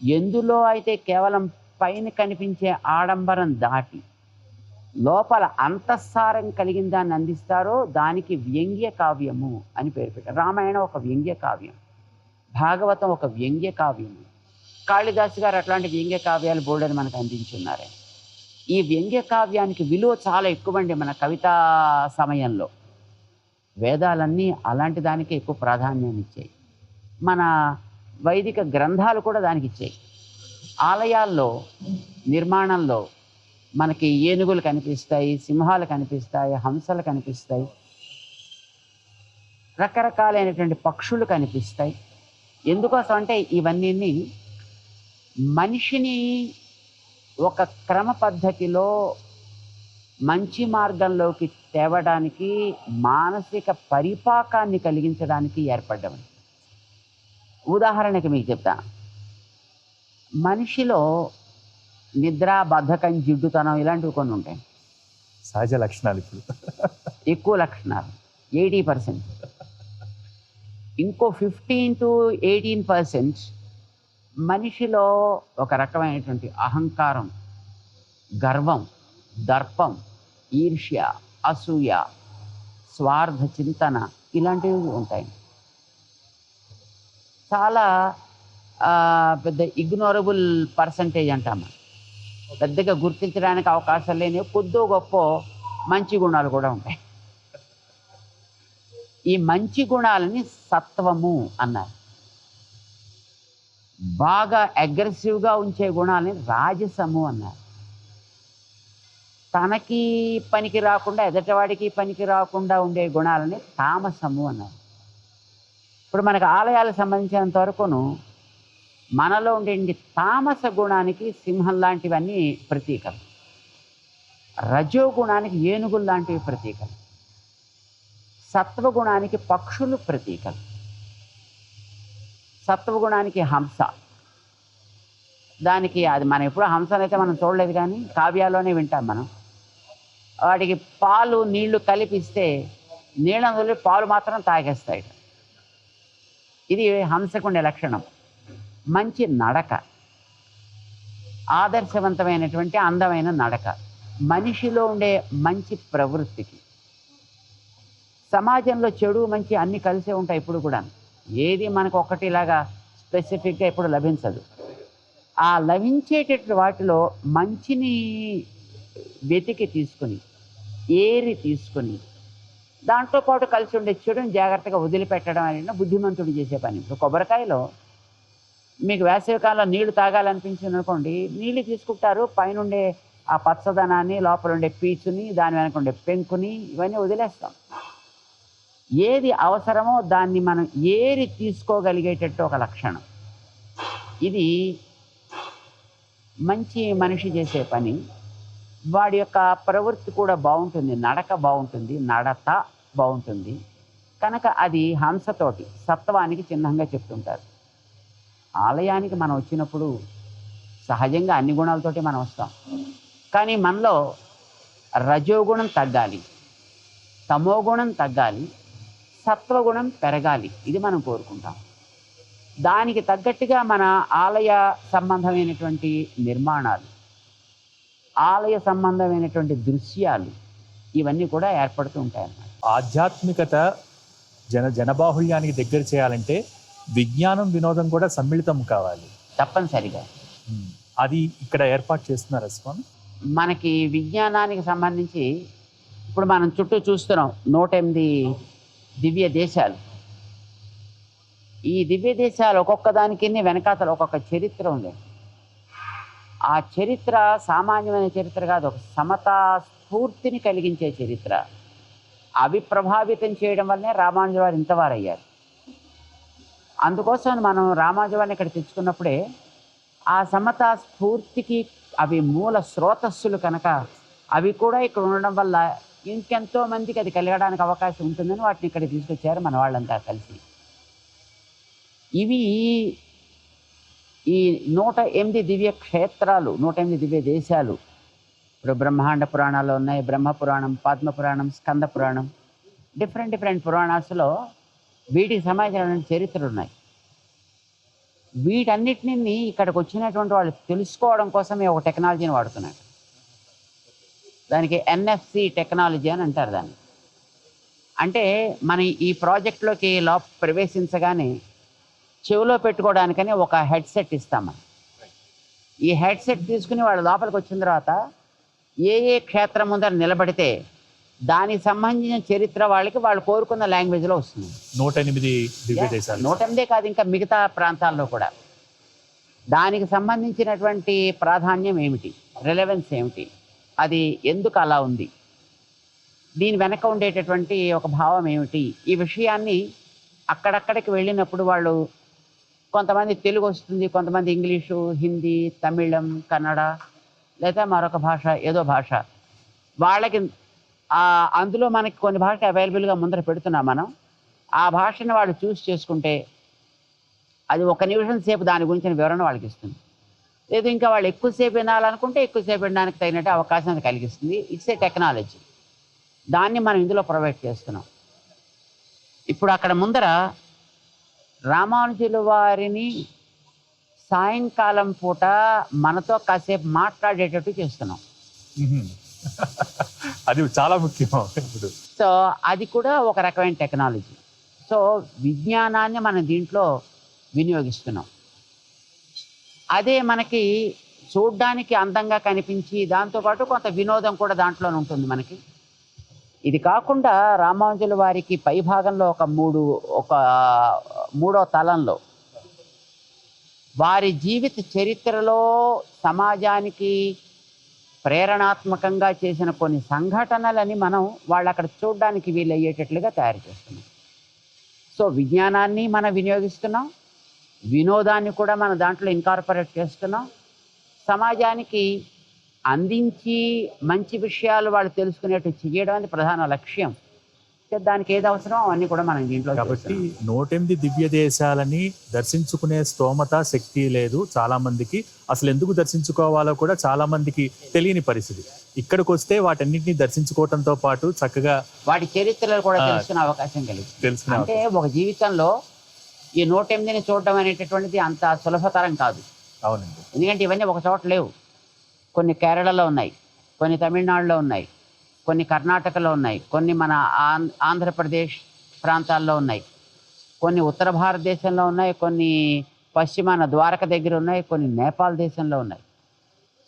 ఎందులో అయితే కేవలం పైన కనిపించే ఆడంబరం దాటి లోపల అంతఃసారం కలిగిన దాన్ని అందిస్తారో దానికి వ్యంగ్య కావ్యము అని పేరు పెట్టారు. రామాయణం ఒక వ్యంగ్య కావ్యం, భాగవతం ఒక వ్యంగ్య కావ్యము, కాళిదాసు గారు అట్లాంటి వ్యంగ్య కావ్యాలు బోల్డని మనకు అందించున్నారు. ఈ వ్యంగ్య కావ్యానికి విలువ చాలా ఎక్కువండి మన కవితా సమయంలో. వేదాలన్నీ అలాంటి దానికి ఎక్కువ ప్రాధాన్యాన్ని ఇచ్చాయి. మన వైదిక గ్రంథాలు కూడా దానికి ఇచ్చాయి. ఆలయాల్లో నిర్మాణంలో మనకి ఏనుగులు కనిపిస్తాయి, సింహాలు కనిపిస్తాయి, హంసలు కనిపిస్తాయి, రకరకాలైనటువంటి పక్షులు కనిపిస్తాయి. ఎందుకోసం అంటే ఇవన్నీ మనిషిని ఒక క్రమ పద్ధతిలో మంచి మార్గంలోకి తేవడానికి, మానసిక పరిపాకాన్ని కలిగించడానికి ఏర్పడ్డవి. ఉదాహరణకి మీకు చెప్తా, మనిషిలో నిద్ర, బద్ధకం, జిడ్డుతనం ఇలాంటివి కొన్ని ఉంటాయి. సహజ లక్షణాలు. ఇప్పుడు ఎక్కువ లక్షణాలు 80%. ఇంకో 15 to 18% మనిషిలో ఒక రకమైనటువంటి అహంకారం, గర్వం, దర్పం, ఈర్ష్య, అసూయ, స్వార్థ చింతన ఇలాంటివి ఉంటాయి. చాలా పెద్ద ఇగ్నోరబుల్ పర్సంటేజ్ అంటాము. పెద్దగా గుర్తించడానికి అవకాశం లేని కొద్దో గొప్ప మంచి గుణాలు కూడా ఉంటాయి. ఈ మంచి గుణాలని సత్వము అన్నారు. బాగా అగ్రెసివ్గా ఉంచే గుణాలని రాజసము అన్నారు. తనకి పనికి రాకుండా ఎదటివాడికి పనికి రాకుండా ఉండే గుణాలని తామసము అన్నారు. ఇప్పుడు మనకు ఆలయాలకు సంబంధించినంత వరకును మనలో ఉండే తామస గుణానికి సింహం లాంటివన్నీ ప్రతీకలు, రజోగుణానికి ఏనుగులు లాంటివి ప్రతీకలు, సత్వగుణానికి పక్షులు ప్రతీకలు, సత్వగుణానికి హంస. దానికి అది మనం ఎప్పుడూ హంసనైతే మనం చూడలేదు, కానీ కావ్యాల్లోనే వింటాం మనం. వాటికి పాలు నీళ్లు కలిపిస్తే నీళ్ళను వదిలి పాలు మాత్రం తాగేస్తాయి. ఇది హంసకుండే లక్షణం. మంచి నడక, ఆదర్శవంతమైనటువంటి అందమైన నడక, మనిషిలో ఉండే మంచి ప్రవృత్తికి. సమాజంలో చెడు మంచి అన్నీ కలిసే ఉంటాయి ఇప్పుడు కూడా. ఏది మనకు ఒకటిలాగా స్పెసిఫిక్గా ఎప్పుడు లభించదు. ఆ లభించేటటువంటి వాటిలో మంచిని వెతికి తీసుకుని, ఏరి తీసుకుని, దాంట్లో పాటు కలిసి ఉండే చెడుని జాగ్రత్తగా వదిలిపెట్టడం అనేది బుద్ధిమంతుడు చేసే పని. ఇప్పుడు కొబ్బరికాయలో మీకు వేసవికాలంలో నీళ్లు తాగాలనిపించింది అనుకోండి, నీళ్ళు తీసుకుంటారు, పైనుండే ఆ పచ్చదనాన్ని, లోపల ఉండే పీచుని, దాని వెనక ఉండే పెంకుని, ఇవన్నీ వదిలేస్తాం. ఏది అవసరమో దాన్ని మనం ఏరి తీసుకోగలిగేటట్టు ఒక లక్షణం. ఇది మంచి మనిషి చేసే పని. వాడి యొక్క ప్రవృత్తి కూడా బాగుంటుంది, నడక బాగుంటుంది, నడత బాగుంటుంది. కనుక అది హంసతోటి సత్వానికి చిహ్నంగా చెప్తుంటారు. ఆలయానికి మనం వచ్చినప్పుడు సహజంగా అన్ని గుణాలతోటి మనం వస్తాం, కానీ మనలో రజోగుణం తగ్గాలి, తమోగుణం తగ్గాలి, సత్వగుణం పెరగాలి. ఇది మనం కోరుకుంటాం. దానికి తగ్గట్టుగా మన ఆలయ సంబంధమైనటువంటి నిర్మాణాలు, ఆలయ సంబంధమైనటువంటి దృశ్యాలు, ఇవన్నీ కూడా ఏర్పడుతూ ఉంటాయన్నమాట. ఆధ్యాత్మికత జనబాహుళ్యానికి దగ్గర చేయాలంటే విజ్ఞానం, వినోదం కూడా సమ్మిళితం కావాలి తప్పనిసరిగా. అది ఇక్కడ ఏర్పాటు చేస్తున్నారు స్వామి. మనకి విజ్ఞానానికి సంబంధించి ఇప్పుడు మనం చుట్టూ చూస్తున్నాం 108 దివ్య దేశాలు. ఈ దివ్య దేశాలు ఒక్కొక్క దానికి వెనకాతల ఒక్కొక్క చరిత్ర ఉంది. ఆ చరిత్ర సామాన్యమైన చరిత్ర కాదు, ఒక సమతా స్ఫూర్తిని కలిగించే చరిత్ర. అవి ప్రభావితం చేయడం వల్లనే రామానుజుల వారు ఇంతవారు అయ్యారు. అందుకోసం మనం రామానుజుల వారిని ఇక్కడ తెచ్చుకున్నప్పుడే ఆ సమతా స్ఫూర్తికి అవి మూల స్రోతస్సులు కనుక అవి కూడా ఇక్కడ ఉండడం వల్ల ఇంకెంతో మందికి అది కలగడానికి అవకాశం ఉంటుందని వాటిని ఇక్కడ తీసుకొచ్చారు మన వాళ్ళంతా కలిసి. ఇవి ఈ 108 దివ్య క్షేత్రాలు, 108 దివ్య దేశాలు. ఇప్పుడు బ్రహ్మాండ పురాణాలు ఉన్నాయి, బ్రహ్మ పురాణం, పద్మ పురాణం, స్కంద పురాణం, డిఫరెంట్ పురాణాసులో వీటికి సంబంధించిన చరిత్రలు ఉన్నాయి. వీటన్నిటిని ఇక్కడికి వచ్చినటువంటి వాళ్ళు తెలుసుకోవడం కోసమే ఒక టెక్నాలజీని వాడుతున్నారు. దానికి NFC టెక్నాలజీ అని అంటారు దాన్ని. అంటే మన ఈ ప్రాజెక్ట్లోకి ప్రవేశించగానే చెవిలో పెట్టుకోవడానికని ఒక హెడ్సెట్ ఇస్తాం మనం. ఈ హెడ్సెట్ తీసుకుని వాళ్ళు లోపలికి వచ్చిన తర్వాత ఏ క్షేత్రం ముందర నిలబడితే దానికి సంబంధించిన చరిత్ర వాళ్ళు కోరుకున్న లాంగ్వేజ్లో వస్తుంది. 108 దివ్య దేశాలు, 108 కాదు, ఇంకా మిగతా ప్రాంతాల్లో కూడా దానికి సంబంధించినటువంటి ప్రాధాన్యం ఏమిటి, రిలవెన్స్ ఏమిటి, అది ఎందుకు అలా ఉంది, దీని వెనక ఉండేటటువంటి ఒక భావం ఏమిటి, ఈ విషయాన్ని అక్కడక్కడికి వెళ్ళినప్పుడు వాళ్ళు కొంతమంది తెలుగు వస్తుంది, కొంతమంది ఇంగ్లీషు, హిందీ, తమిళం, కన్నడ, లేదా మరొక భాష, ఏదో భాష వాళ్ళకి అందులో మనకి కొన్ని భాషలు అవైలబుల్గా ముందర పెడుతున్నాం మనం. ఆ భాషను వాళ్ళు చూస్ చేసుకుంటే అది 1 నిమిషం సేపు దాని గురించిన వివరణ వాళ్ళకి ఇస్తుంది. లేదు ఇంకా వాళ్ళు ఎక్కువసేపు వినాలనుకుంటే ఎక్కువసేపు వినడానికి తగినట్టు అవకాశాన్ని కలిగిస్తుంది. It's a technology. దాన్ని మనం ఇందులో ప్రొవైడ్ చేస్తున్నాం. ఇప్పుడు అక్కడ ముందర రామానుజుల వారిని సాయంకాలం పూట మనతో కాసేపు మాట్లాడేటట్టు చేస్తున్నాం. అది చాలా ముఖ్యం ఇప్పుడు. సో అది కూడా ఒక రకమైన టెక్నాలజీ. సో విజ్ఞానాన్ని మనం దీంట్లో వినియోగిస్తున్నాం. అదే మనకి చూడ్డానికి అందంగా కనిపించి దాంతోపాటు కొంత వినోదం కూడా దాంట్లోనే ఉంటుంది మనకి. ఇది కాకుండా రామానుజుల వారికి పై భాగంలో ఒక మూడో తలంలో వారి జీవిత చరిత్రలో సమాజానికి ప్రేరణాత్మకంగా చేసిన కొన్ని సంఘటనలని మనం వాళ్ళు అక్కడ చూడడానికి వీలయ్యేటట్లుగా తయారు చేస్తున్నాం. సో విజ్ఞానాన్ని మనం వినియోగిస్తున్నాం, వినోదాన్ని కూడా మనం దాంట్లో ఇన్కార్పొరేట్ చేస్తున్నాం, సమాజానికి అందించి మంచి విషయాలు వాళ్ళు తెలుసుకునేట్టు చేయడం అనేది ప్రధాన లక్ష్యం. దానికి ఏది అవసరం అవన్నీ కూడా మనం దీంట్లో కాబట్టి 108 దివ్య దేశాలని దర్శించుకునే స్తోమత శక్తి లేదు చాలా మందికి. అసలు ఎందుకు దర్శించుకోవాలో కూడా చాలా మందికి తెలియని పరిస్థితి. ఇక్కడికి వస్తే వాటన్నిటిని దర్శించుకోవడంతో పాటు చక్కగా వాటి చరిత్రలు కూడా తెలుసుకునే అవకాశం కలిగింది. అంటే ఒక జీవితంలో ఈ 108ని చూడడం అనేటటువంటిది అంత సులభతరం కాదు. అవునండి. ఎందుకంటే ఇవన్నీ ఒక చోట లేవు. కొన్ని కేరళలో ఉన్నాయి, కొన్ని తమిళనాడులో ఉన్నాయి, కొన్ని కర్ణాటకలో ఉన్నాయి, కొన్ని మన ఆంధ్రప్రదేశ్ ప్రాంతాల్లో ఉన్నాయి, కొన్ని ఉత్తర భారతదేశంలో ఉన్నాయి, కొన్ని పశ్చిమాన ద్వారక దగ్గర ఉన్నాయి, కొన్ని నేపాల్ దేశంలో ఉన్నాయి.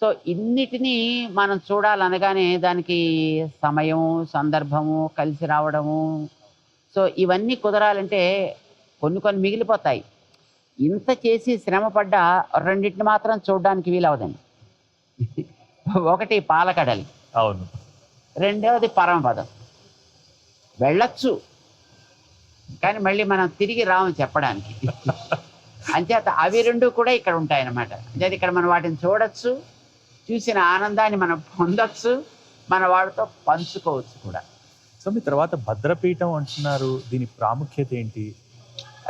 సో ఇన్నిటినీ మనం చూడాలనగానే దానికి సమయం, సందర్భము కలిసి రావడము, సో ఇవన్నీ కుదరాలంటే కొన్ని మిగిలిపోతాయి. ఇంత చేసి శ్రమపడ్డా రెండింటిని మాత్రం చూడడానికి వీలవదండి. ఒకటి పాలకడలి, అవును, రెండవది పరమపదం. వెళ్ళొచ్చు కానీ మళ్ళీ మనం తిరిగి రాము చెప్పడానికి. అంచేత అవి రెండు కూడా ఇక్కడ ఉంటాయన్నమాట. అంటే ఇక్కడ మనం వాటిని చూడొచ్చు, చూసిన ఆనందాన్ని మనం పొందొచ్చు, మన వాడితో పంచుకోవచ్చు కూడా. సో మీ తర్వాత భద్రపీఠం అంటున్నారు, దీని ప్రాముఖ్యత ఏంటి?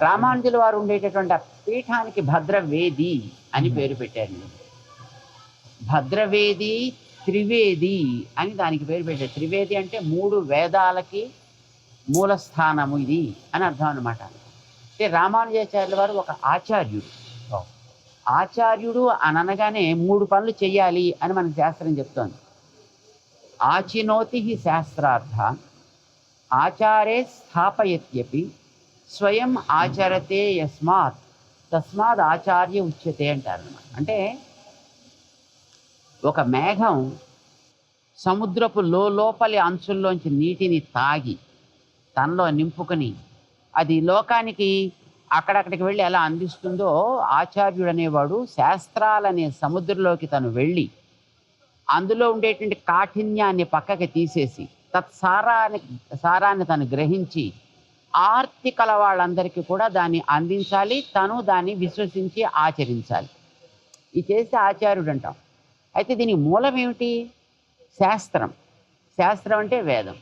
రామానుజుల వారు ఉండేటటువంటి ఆ పీఠానికి భద్రవేది అని పేరు పెట్టారు. భద్రవేది, త్రివేది అని దానికి పేరు పెట్టారు. త్రివేది అంటే 3 వేదాలకి మూల స్థానము ఇది అని అర్థం అన్నమాట. అంటే రామానుజాచార్యుల వారు ఒక ఆచార్యుడు. ఆచార్యుడు అని అనగానే 3 పనులు చెయ్యాలి అని మనకు శాస్త్రం చెప్తోంది. ఆచినోతి హి శాస్త్రార్థ ఆచారే స్థాపయత్యపి స్వయం ఆచరతే యస్మాత్ తస్మాత్ ఆచార్య ఉచ్యతే అంటారు. అంటే ఒక మేఘం సముద్రపు లోపలి అంచుల్లోంచి నీటిని తాగి తనలో నింపుకొని అది లోకానికి అక్కడక్కడికి వెళ్ళి ఎలా అందిస్తుందో, ఆచార్యుడు అనేవాడు శాస్త్రాలనే సముద్రంలోకి తను వెళ్ళి అందులో ఉండేటువంటి కాఠిన్యాన్ని పక్కకి తీసేసి సారాన్ని తను గ్రహించి ఆర్తికల వాళ్ళందరికీ కూడా దాన్ని అందించాలి, తను దాన్ని విశ్వసించి ఆచరించాలి. ఇది చేస్తే ఆచార్యుడు అంటాం. అయితే దీనికి మూలం ఏమిటి? శాస్త్రం. శాస్త్రం అంటే వేదం.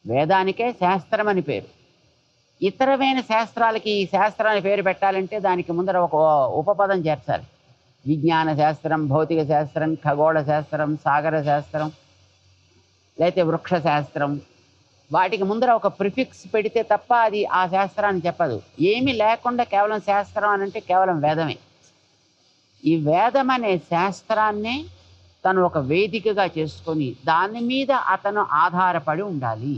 వేదానికే శాస్త్రం అని పేరు. ఇతరమైన శాస్త్రాలకి ఈ శాస్త్రాన్ని పేరు పెట్టాలంటే దానికి ముందర ఒక ఉపపదం చేర్చాలి. విజ్ఞాన శాస్త్రం, భౌతిక శాస్త్రం, ఖగోళ శాస్త్రం, సాగర శాస్త్రం, లేకపోతే వృక్ష శాస్త్రం, వాటికి ముందర ఒక ప్రిఫిక్స్ పెడితే తప్ప అది ఆ శాస్త్రాన్ని చెప్పదు. ఏమీ లేకుండా కేవలం శాస్త్రం అని అంటే కేవలం వేదమే. ఈ వేదం అనే శాస్త్రాన్నే తను ఒక వేదికగా చేసుకొని దాని మీద అతను ఆధారపడి ఉండాలి.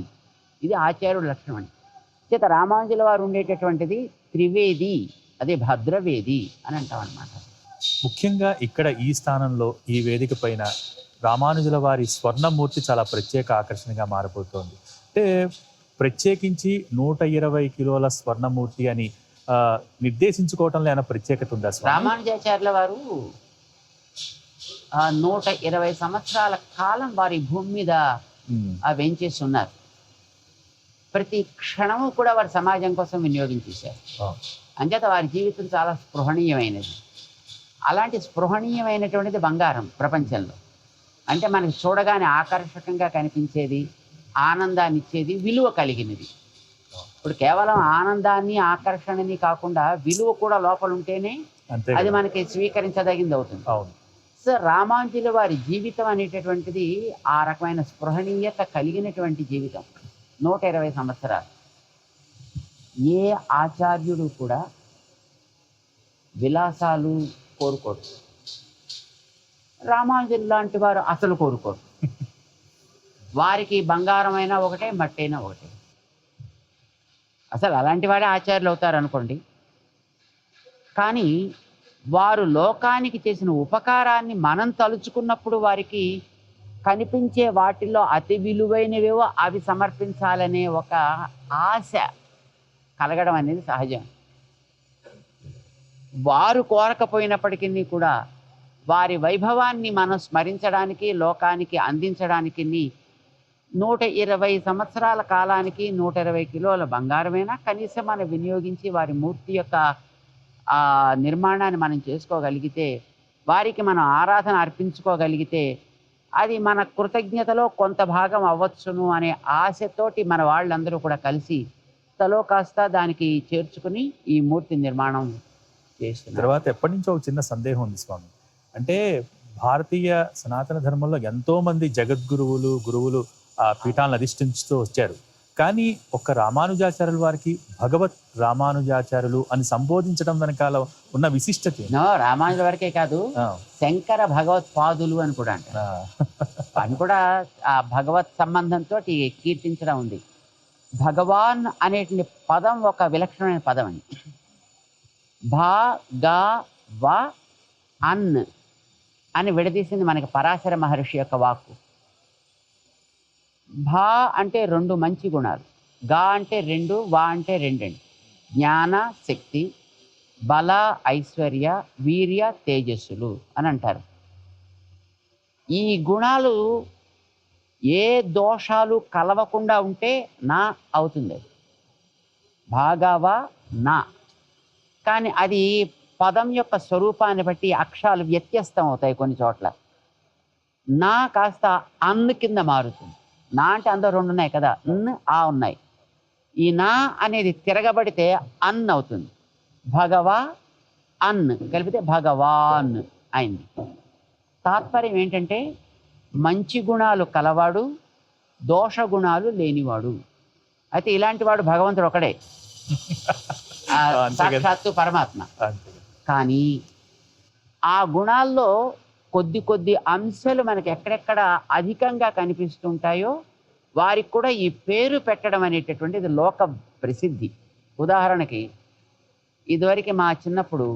ఇది ఆచార్యుడు లక్షణం అండి. చేత రామానుజుల వారు ఉండేటటువంటిది త్రివేది, అదే భద్రవేది అని అంటాం అన్నమాట. ముఖ్యంగా ఇక్కడ ఈ స్థానంలో ఈ వేదిక పైన రామానుజుల వారి స్వర్ణమూర్తి చాలా ప్రత్యేక ఆకర్షణగా మారిపోతుంది. అంటే ప్రత్యేకించి 120 కిలోల స్వర్ణమూర్తి అని నిర్దేశించుకోవటంలో ఏమైనా ప్రత్యేకత ఉందా? రామానుజాచార్యుల వారు 120 సంవత్సరాల కాలం వారి భూమి మీద వెంచేసి ఉన్నారు. ప్రతి క్షణము కూడా వారి సమాజం కోసం వినియోగించేశారు. అంచేత వారి జీవితం చాలా స్పృహణీయమైనది. అలాంటి స్పృహణీయమైనటువంటిది బంగారం ప్రపంచంలో. అంటే మనకి చూడగానే ఆకర్షకంగా కనిపించేది, ఆనందాన్ని ఇచ్చేది, విలువ కలిగినది. ఇప్పుడు కేవలం ఆనందాన్ని, ఆకర్షణని కాకుండా విలువ కూడా లోపల ఉంటేనే అది మనకి స్వీకరించదగింది అవుతుంది. సో రామానుజుల వారి జీవితం అనేటటువంటిది ఆ రకమైన స్పృహణీయత కలిగినటువంటి జీవితం. 120 సంవత్సరాలు. ఏ ఆచార్యుడు కూడా విలాసాలు కోరుకోరు. రామానుజులు లాంటి వారు అసలు కోరుకోరు. వారికి బంగారమైనా ఒకటే, మట్టైనా ఒకటే. అసలు అలాంటి వాడే ఆచార్యులు అవుతారు అనుకోండి. కానీ వారు లోకానికి చేసిన ఉపకారాన్ని మనం తలుచుకున్నప్పుడు వారికి కనిపించే వాటిల్లో అతి విలువైనవేవో అవి సమర్పించాలనే ఒక ఆశ కలగడం అనేది సహజం. వారు కోరకపోయినప్పటికీ కూడా వారి వైభవాన్ని మనం స్మరించడానికి, లోకానికి అందించడానికి 120 సంవత్సరాల కాలానికి 120 కిలోల బంగారమైనా కనీసం మనం వినియోగించి వారి మూర్తి యొక్క నిర్మాణాన్ని మనం చేసుకోగలిగితే, వారికి మనం ఆరాధన అర్పించుకోగలిగితే, అది మన కృతజ్ఞతలో కొంత భాగం అవ్వచ్చును అనే ఆశతోటి మన వాళ్ళందరూ కూడా కలిసి తలో కాస్త దానికి చేర్చుకుని ఈ మూర్తి నిర్మాణం చేస్తున్నారు. తర్వాత ఎప్పటి నుంచో ఒక చిన్న సందేహం ఉంది స్వామి. అంటే భారతీయ సనాతన ధర్మంలో ఎంతో మంది జగద్గురువులు, గురువులు ఆ పీఠాలను అధిష్ఠించుతూ వచ్చారు. కానీ ఒక్క రామానుజాచార్యుల వారికి భగవత్ రామానుజాచార్యులు అని సంబోధించడం వెనకాల ఉన్న విశిష్టత ఏంటి? రామానుజుల వరకే కాదు, శంకర భగవత్పాదులు అని కూడా అంటారు. అని కూడా ఆ భగవత్ సంబంధంతో కీర్తించడం ఉంది. భగవాన్ అనేటువంటి పదం ఒక విలక్షణమైన పదం అండి. భా గా వా అన్ అని విడదీసింది మనకి పరాశర మహర్షి యొక్క వాక్కు. భా అంటే 2 మంచి గుణాలు, గా అంటే 2, వా అంటే 2 అండి. జ్ఞాన శక్తి, బల ఐశ్వర్య, వీర్య తేజస్సులు అని అంటారు. ఈ గుణాలు ఏ దోషాలు కలవకుండా ఉంటే నా అవుతుంది. భాగవా నా. కానీ అది పదం యొక్క స్వరూపాన్ని బట్టి అక్షరాలు వ్యత్యస్తం అవుతాయి. కొన్ని చోట్ల నా కాస్త అన్ కింద మారుతుంది. నా అంటే అందరూ 2 ఉన్నాయి కదా, ఆ ఉన్నాయి. ఈ నా అనేది తిరగబడితే అన్ అవుతుంది. భగవా అన్ కలిపితే భగవాన్ అయింది. తాత్పర్యం ఏంటంటే మంచి గుణాలు కలవాడు, దోష గుణాలు లేనివాడు. అయితే ఇలాంటి వాడు భగవంతుడు ఒకడే, సాక్షాత్తు పరమాత్మ. కానీ ఆ గుణాల్లో కొద్ది అంశాలు మనకి ఎక్కడెక్కడ అధికంగా కనిపిస్తుంటాయో వారికి కూడా ఈ పేరు పెట్టడం అనేటటువంటిది లోక ప్రసిద్ధి. ఉదాహరణకి ఇదివరకు మా చిన్నప్పుడు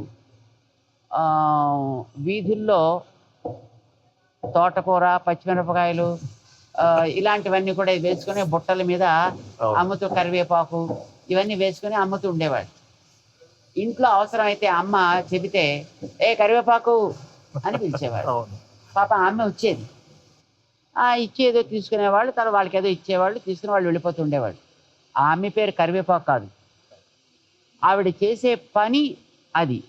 వీధుల్లో తోటకూర, పచ్చిమిరపకాయలు ఇలాంటివన్నీ కూడా వేసుకొని బుట్టల మీద అమ్ముతూ, కరివేపాకు ఇవన్నీ వేసుకొని అమ్ముతూ ఉండేవాడు. ఇంట్లో అవసరమైతే అమ్మ చెబితే కరివేపాకు అని పిలిచేవాడు. పాప అమ్మ వచ్చేది, ఇచ్చేదో తీసుకునేవాళ్ళు, తర్వాత వాళ్ళకి ఏదో ఇచ్చేవాళ్ళు, తీసుకుని వాళ్ళు వెళ్ళిపోతుండేవాడు. ఆ అమ్మ పేరు కరివేపాకు కాదు, ఆవిడ చేసే పని అది.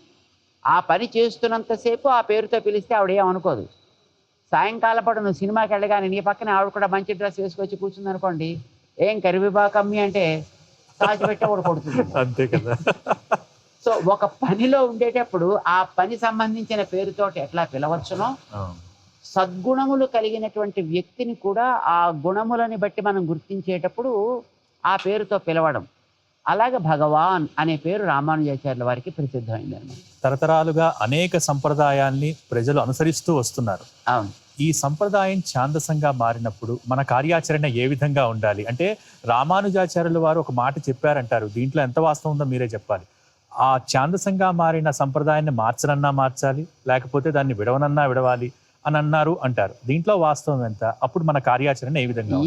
ఆ పని చేస్తున్నంతసేపు ఆ పేరుతో పిలిస్తే ఆవిడ ఏమనుకోదు. సాయంకాలం పాటు నువ్వు సినిమాకి వెళ్ళగానే నీ పక్కన ఆవిడ కూడా మంచి డ్రెస్ వేసుకొచ్చి కూర్చుంది అనుకోండి, ఏం కరివేపాకు అమ్మి అంటే సాచిపెట్టి ఆవిడ కొడుతుంది. అంతే కదా. సో ఒక పనిలో ఉండేటప్పుడు ఆ పని సంబంధించిన పేరుతోటి ఎట్లా పిలవచ్చునో, సద్గుణములు కలిగినటువంటి వ్యక్తిని కూడా ఆ గుణములని బట్టి మనం గుర్తించేటప్పుడు ఆ పేరుతో పిలవడం. అలాగే భగవాన్ అనే పేరు రామానుజాచార్యుల వారికి ప్రసిద్ధమైందన్నమాట. తరతరాలుగా అనేక సంప్రదాయాల్ని ప్రజలు అనుసరిస్తూ వస్తున్నారు. అవును. ఈ సంప్రదాయం ఛాందసంగా మారినప్పుడు మన కార్యాచరణ ఏ విధంగా ఉండాలి? అంటే రామానుజాచార్యుల వారు ఒక మాట చెప్పారంటారు, దీంట్లో ఎంత వాస్తవం ఉందో మీరే చెప్పాలి. ఆ ఛాందసంగా మారిన సంప్రదాయాన్ని మార్చనన్నా మార్చాలి, లేకపోతే దాన్ని విడవనన్నా విడవాలి అని అన్నారు అంటారు. దీంట్లో వాస్తవం ఎంత? అప్పుడు మన కార్యాచరణ ఏ విధంగా?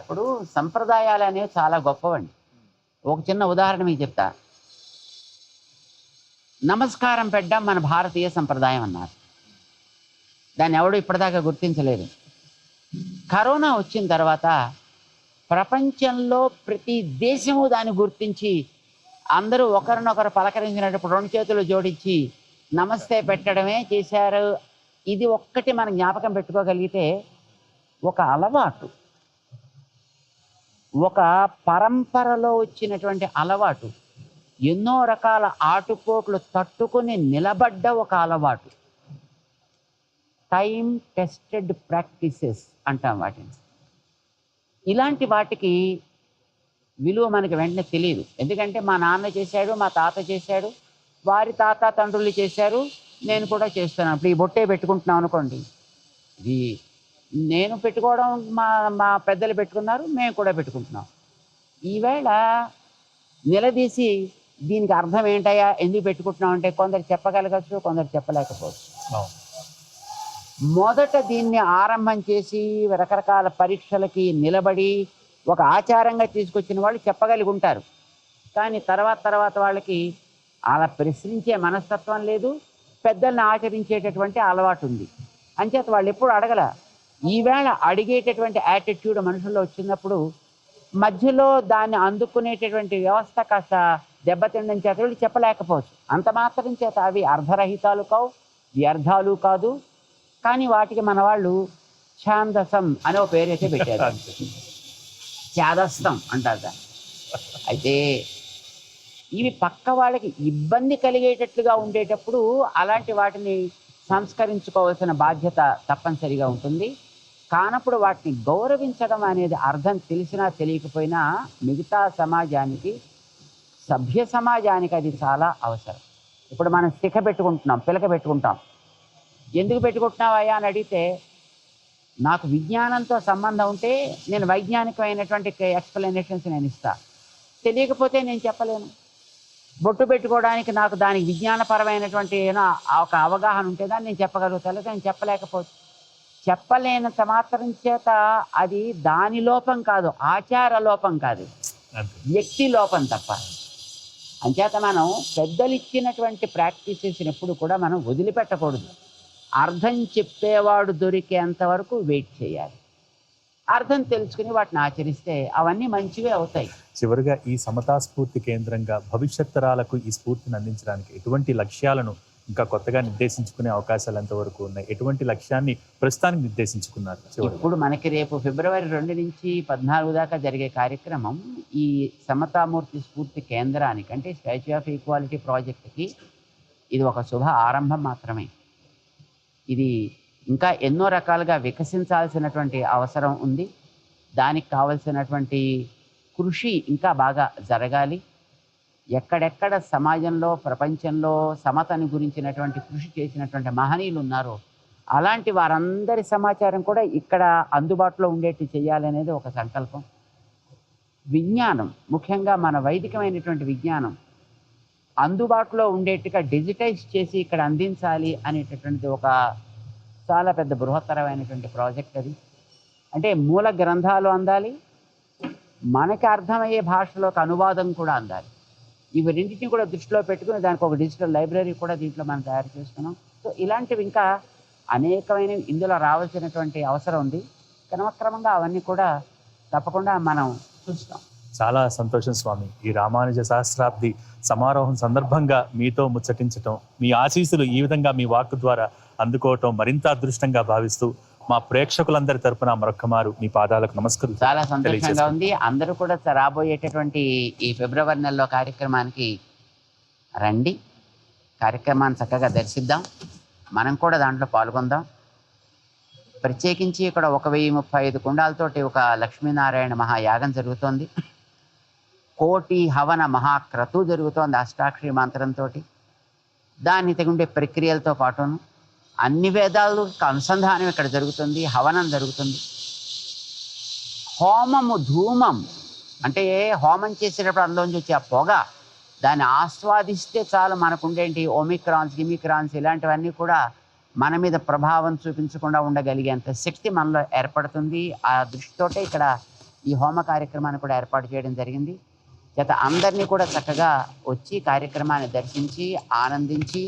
ఇప్పుడు సంప్రదాయాలు అనేవి చాలా గొప్పవండి. ఒక చిన్న ఉదాహరణ మీకు చెప్తా. నమస్కారం పెట్టడం మన భారతీయ సంప్రదాయం అన్నారు. దాన్ని ఎవడు ఇప్పటిదాకా గుర్తించలేదు. కరోనా వచ్చిన తర్వాత ప్రపంచంలో ప్రతి దేశము దాన్ని గుర్తించి అందరూ ఒకరినొకరు పలకరించినప్పుడు 2 చేతులు జోడించి నమస్తే పెట్టడమే చేశారు. ఇది ఒక్కటి మనం జ్ఞాపకం పెట్టుకోగలిగితే ఒక అలవాటు, ఒక పరంపరలో వచ్చినటువంటి అలవాటు, ఎన్నో రకాల ఆటుపోట్లు తట్టుకుని నిలబడ్డ ఒక అలవాటు. టైం టెస్టెడ్ ప్రాక్టీసెస్ అంటాం వాటిని. ఇలాంటి వాటికి విలువ మనకి వెంటనే తెలియదు. ఎందుకంటే మా నాన్న చేశాడు, మా తాత చేశాడు, వారి తాత తండ్రులు చేశారు, నేను కూడా చేస్తున్నాను. ఇప్పుడు ఈ బొట్టే పెట్టుకుంటున్నాం అనుకోండి, ఇది నేను పెట్టుకోవడం, మా పెద్దలు పెట్టుకున్నారు, మేము కూడా పెట్టుకుంటున్నాం. ఈవేళ నిలదీసి దీనికి అర్థం ఏంటయ్యా, ఎందుకు పెట్టుకుంటున్నాం అంటే కొందరు చెప్పగలగచ్చు, కొందరు చెప్పలేకపోవచ్చు. మొదట దీన్ని ఆరంభం చేసి రకరకాల పరీక్షలకి నిలబడి ఒక ఆచారంగా తీసుకొచ్చిన వాళ్ళు చెప్పగలిగి ఉంటారు. కానీ తర్వాత వాళ్ళకి అలా ప్రశ్నించే మనస్తత్వం లేదు, పెద్దల్ని ఆచరించేటటువంటి అలవాటు ఉంది. అంచేత వాళ్ళు ఎప్పుడు అడగల. ఈవేళ అడిగేటటువంటి యాటిట్యూడ్ మనుషుల్లో వచ్చినప్పుడు మధ్యలో దాన్ని అందుకునేటటువంటి వ్యవస్థ కాస్త దెబ్బతిండం చేత వీళ్ళు చెప్పలేకపోవచ్చు. అంత మాత్రం చేత అవి అర్ధరహితాలు కావు, వ్యర్థాలు కాదు. కానీ వాటికి మన వాళ్ళు ఛాందసం అనే ఒక పేరైతే పెట్టారు. ఛాదస్తం అంటారు దాన్ని. అయితే ఇవి పక్క వాళ్ళకి ఇబ్బంది కలిగేటట్లుగా ఉండేటప్పుడు అలాంటి వాటిని సంస్కరించుకోవాల్సిన బాధ్యత తప్పనిసరిగా ఉంటుంది. కానప్పుడు వాటిని గౌరవించడం అనేది అర్థం తెలిసినా తెలియకపోయినా మిగతా సమాజానికి, సభ్య సమాజానికి అది చాలా అవసరం. ఇప్పుడు మనం శిఖ పెట్టుకుంటున్నాం, పిలక పెట్టుకుంటాం. ఎందుకు పెట్టుకుంటున్నావయ్యా అని అడిగితే, నాకు విజ్ఞానంతో సంబంధం ఉంటే నేను వైజ్ఞానికమైనటువంటి ఎక్స్ప్లెనేషన్స్ నేను ఇస్తా. తెలియకపోతే నేను చెప్పలేను. బొట్టు పెట్టుకోవడానికి నాకు దానికి విజ్ఞానపరమైనటువంటి ఒక అవగాహన ఉంటే దాన్ని నేను చెప్పగలుగుతా, లేదా నేను చెప్పలేకపోవచ్చు. చెప్పలేనంత మాత్రం చేత అది దాని లోపం కాదు, ఆచార లోపం కాదు, వ్యక్తి లోపం తప్ప. అంచేత మనం పెద్దలు ఇచ్చినటువంటి ప్రాక్టీసెస్ని ఎప్పుడు కూడా మనం వదిలిపెట్టకూడదు. అర్థం చెప్పేవాడు దొరికేంత వరకు వెయిట్ చేయాలి. అర్థం తెలుసుకుని వాటిని ఆచరిస్తే అవన్నీ మంచివే అవుతాయి. చివరిగా ఈ సమతా స్ఫూర్తి కేంద్రంగా భవిష్యత్ తరాలకు ఈ స్ఫూర్తిని అందించడానికి ఎటువంటి లక్ష్యాలను ఇంకా కొత్తగా నిర్దేశించుకునే అవకాశాలు ఎంతవరకు ఉన్నాయి? ఎటువంటి లక్ష్యాన్ని ప్రస్తుతానికి నిర్దేశించుకున్నారు? ఇప్పుడు మనకి రేపు ఫిబ్రవరి 2 నుంచి 14 దాకా జరిగే కార్యక్రమం ఈ సమతామూర్తి స్ఫూర్తి కేంద్రానికి, అంటే స్టాచ్యూ ఆఫ్ ఈక్వాలిటీ ప్రాజెక్ట్కి ఇది ఒక శుభ ఆరంభం మాత్రమే. ఇది ఇంకా ఎన్నో రకాలుగా వికసించాల్సినటువంటి అవసరం ఉంది. దానికి కావలసినటువంటి కృషి ఇంకా బాగా జరగాలి. ఎక్కడెక్కడ సమాజంలో, ప్రపంచంలో సమతని గురించినటువంటి కృషి చేసినటువంటి మహనీయులు ఉన్నారో అలాంటి వారందరి సమాచారం కూడా ఇక్కడ అందుబాటులో ఉండేట్టు చేయాలనేది ఒక సంకల్పం. విజ్ఞానం, ముఖ్యంగా మన వైదికమైనటువంటి విజ్ఞానం అందుబాటులో ఉండేట్టుగా డిజిటైజ్ చేసి ఇక్కడ అందించాలి అనేటటువంటిది ఒక చాలా పెద్ద బృహత్తరమైనటువంటి ప్రాజెక్ట్ అది. అంటే మూల గ్రంథాలు అందాలి, మనకి అర్థమయ్యే భాషలోకి అనువాదం కూడా అందాలి. ఇవి రెండింటిని కూడా దృష్టిలో పెట్టుకుని దానికి ఒక డిజిటల్ లైబ్రరీ కూడా దీంట్లో మనం తయారు చేస్తున్నాం. సో ఇలాంటివి ఇంకా అనేకమైన ఇందులో రావాల్సినటువంటి అవసరం ఉంది. క్రమక్రమంగా అవన్నీ కూడా తప్పకుండా మనం చూస్తాం. చాలా సంతోషం స్వామి. ఈ రామానుజ సహస్రాబ్ది సమారోహం సందర్భంగా మీతో ముచ్చటించటం, మీ ఆశీస్సులు ఈ విధంగా మీ వాక్కు ద్వారా అందుకోవటం మరింత అదృష్టంగా భావిస్తూ మా ప్రేక్షకులందరి తరపున మరొక్కమారు మీ పాదాలకు నమస్కారం. చాలా సంతోషంగా ఉంది. అందరూ కూడా రాబోయేటటువంటి ఈ ఫిబ్రవరి నెలలో కార్యక్రమానికి రండి. కార్యక్రమాన్ని చక్కగా దర్శిద్దాం, మనం కూడా దాంట్లో పాల్గొందాం. ప్రత్యేకించి ఇక్కడ 1035 కుండాలతోటి ఒక లక్ష్మీనారాయణ మహాయాగం జరుగుతోంది. 1,000,000 హవన మహాక్రతు జరుగుతోంది అష్టాక్షరి మంత్రంతో. దాన్ని తెగుండే ప్రక్రియలతో పాటును అన్ని వేదాలకు అనుసంధానం ఇక్కడ జరుగుతుంది. హవనం జరుగుతుంది. హోమము, ధూమం అంటే హోమం చేసేటప్పుడు అందులోంచి వచ్చే ఆ పొగ, దాన్ని ఆస్వాదిస్తే చాలు మనకుండేంటి ఒమిక్రాన్స్, గిమిక్రాన్స్ ఇలాంటివన్నీ కూడా మన మీద ప్రభావం చూపించకుండా ఉండగలిగేంత శక్తి మనలో ఏర్పడుతుంది. ఆ దృష్టితోటే ఇక్కడ ఈ హోమ కార్యక్రమాన్ని కూడా ఏర్పాటు చేయడం జరిగింది. చేత అందరినీ కూడా చక్కగా వచ్చి కార్యక్రమాన్ని దర్శించి ఆనందించి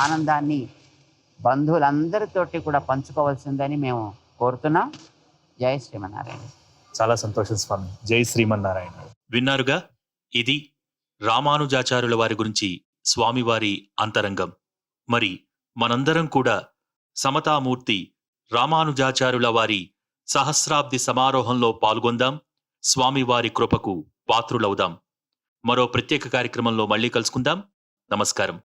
ఆనందాన్ని బంధువులందరితోటి కూడా పంచుకోవాల్సిందని మేము కోరుతున్నాం. జై శ్రీమన్నారాయణ. చాలా సంతోషం స్వామి. జై శ్రీమన్నారాయణ. విన్నారుగా, ఇది రామానుజాచార్యుల వారి గురించి స్వామివారి అంతరంగం. మరి మనందరం కూడా సమతామూర్తి రామానుజాచార్యుల వారి సహస్రాబ్ది సమారోహంలో పాల్గొందాం. స్వామివారి కృపకు పాత్రులవుదాం. మరో ప్రత్యేక కార్యక్రమంలో మళ్ళీ కలుసుకుందాం. నమస్కారం.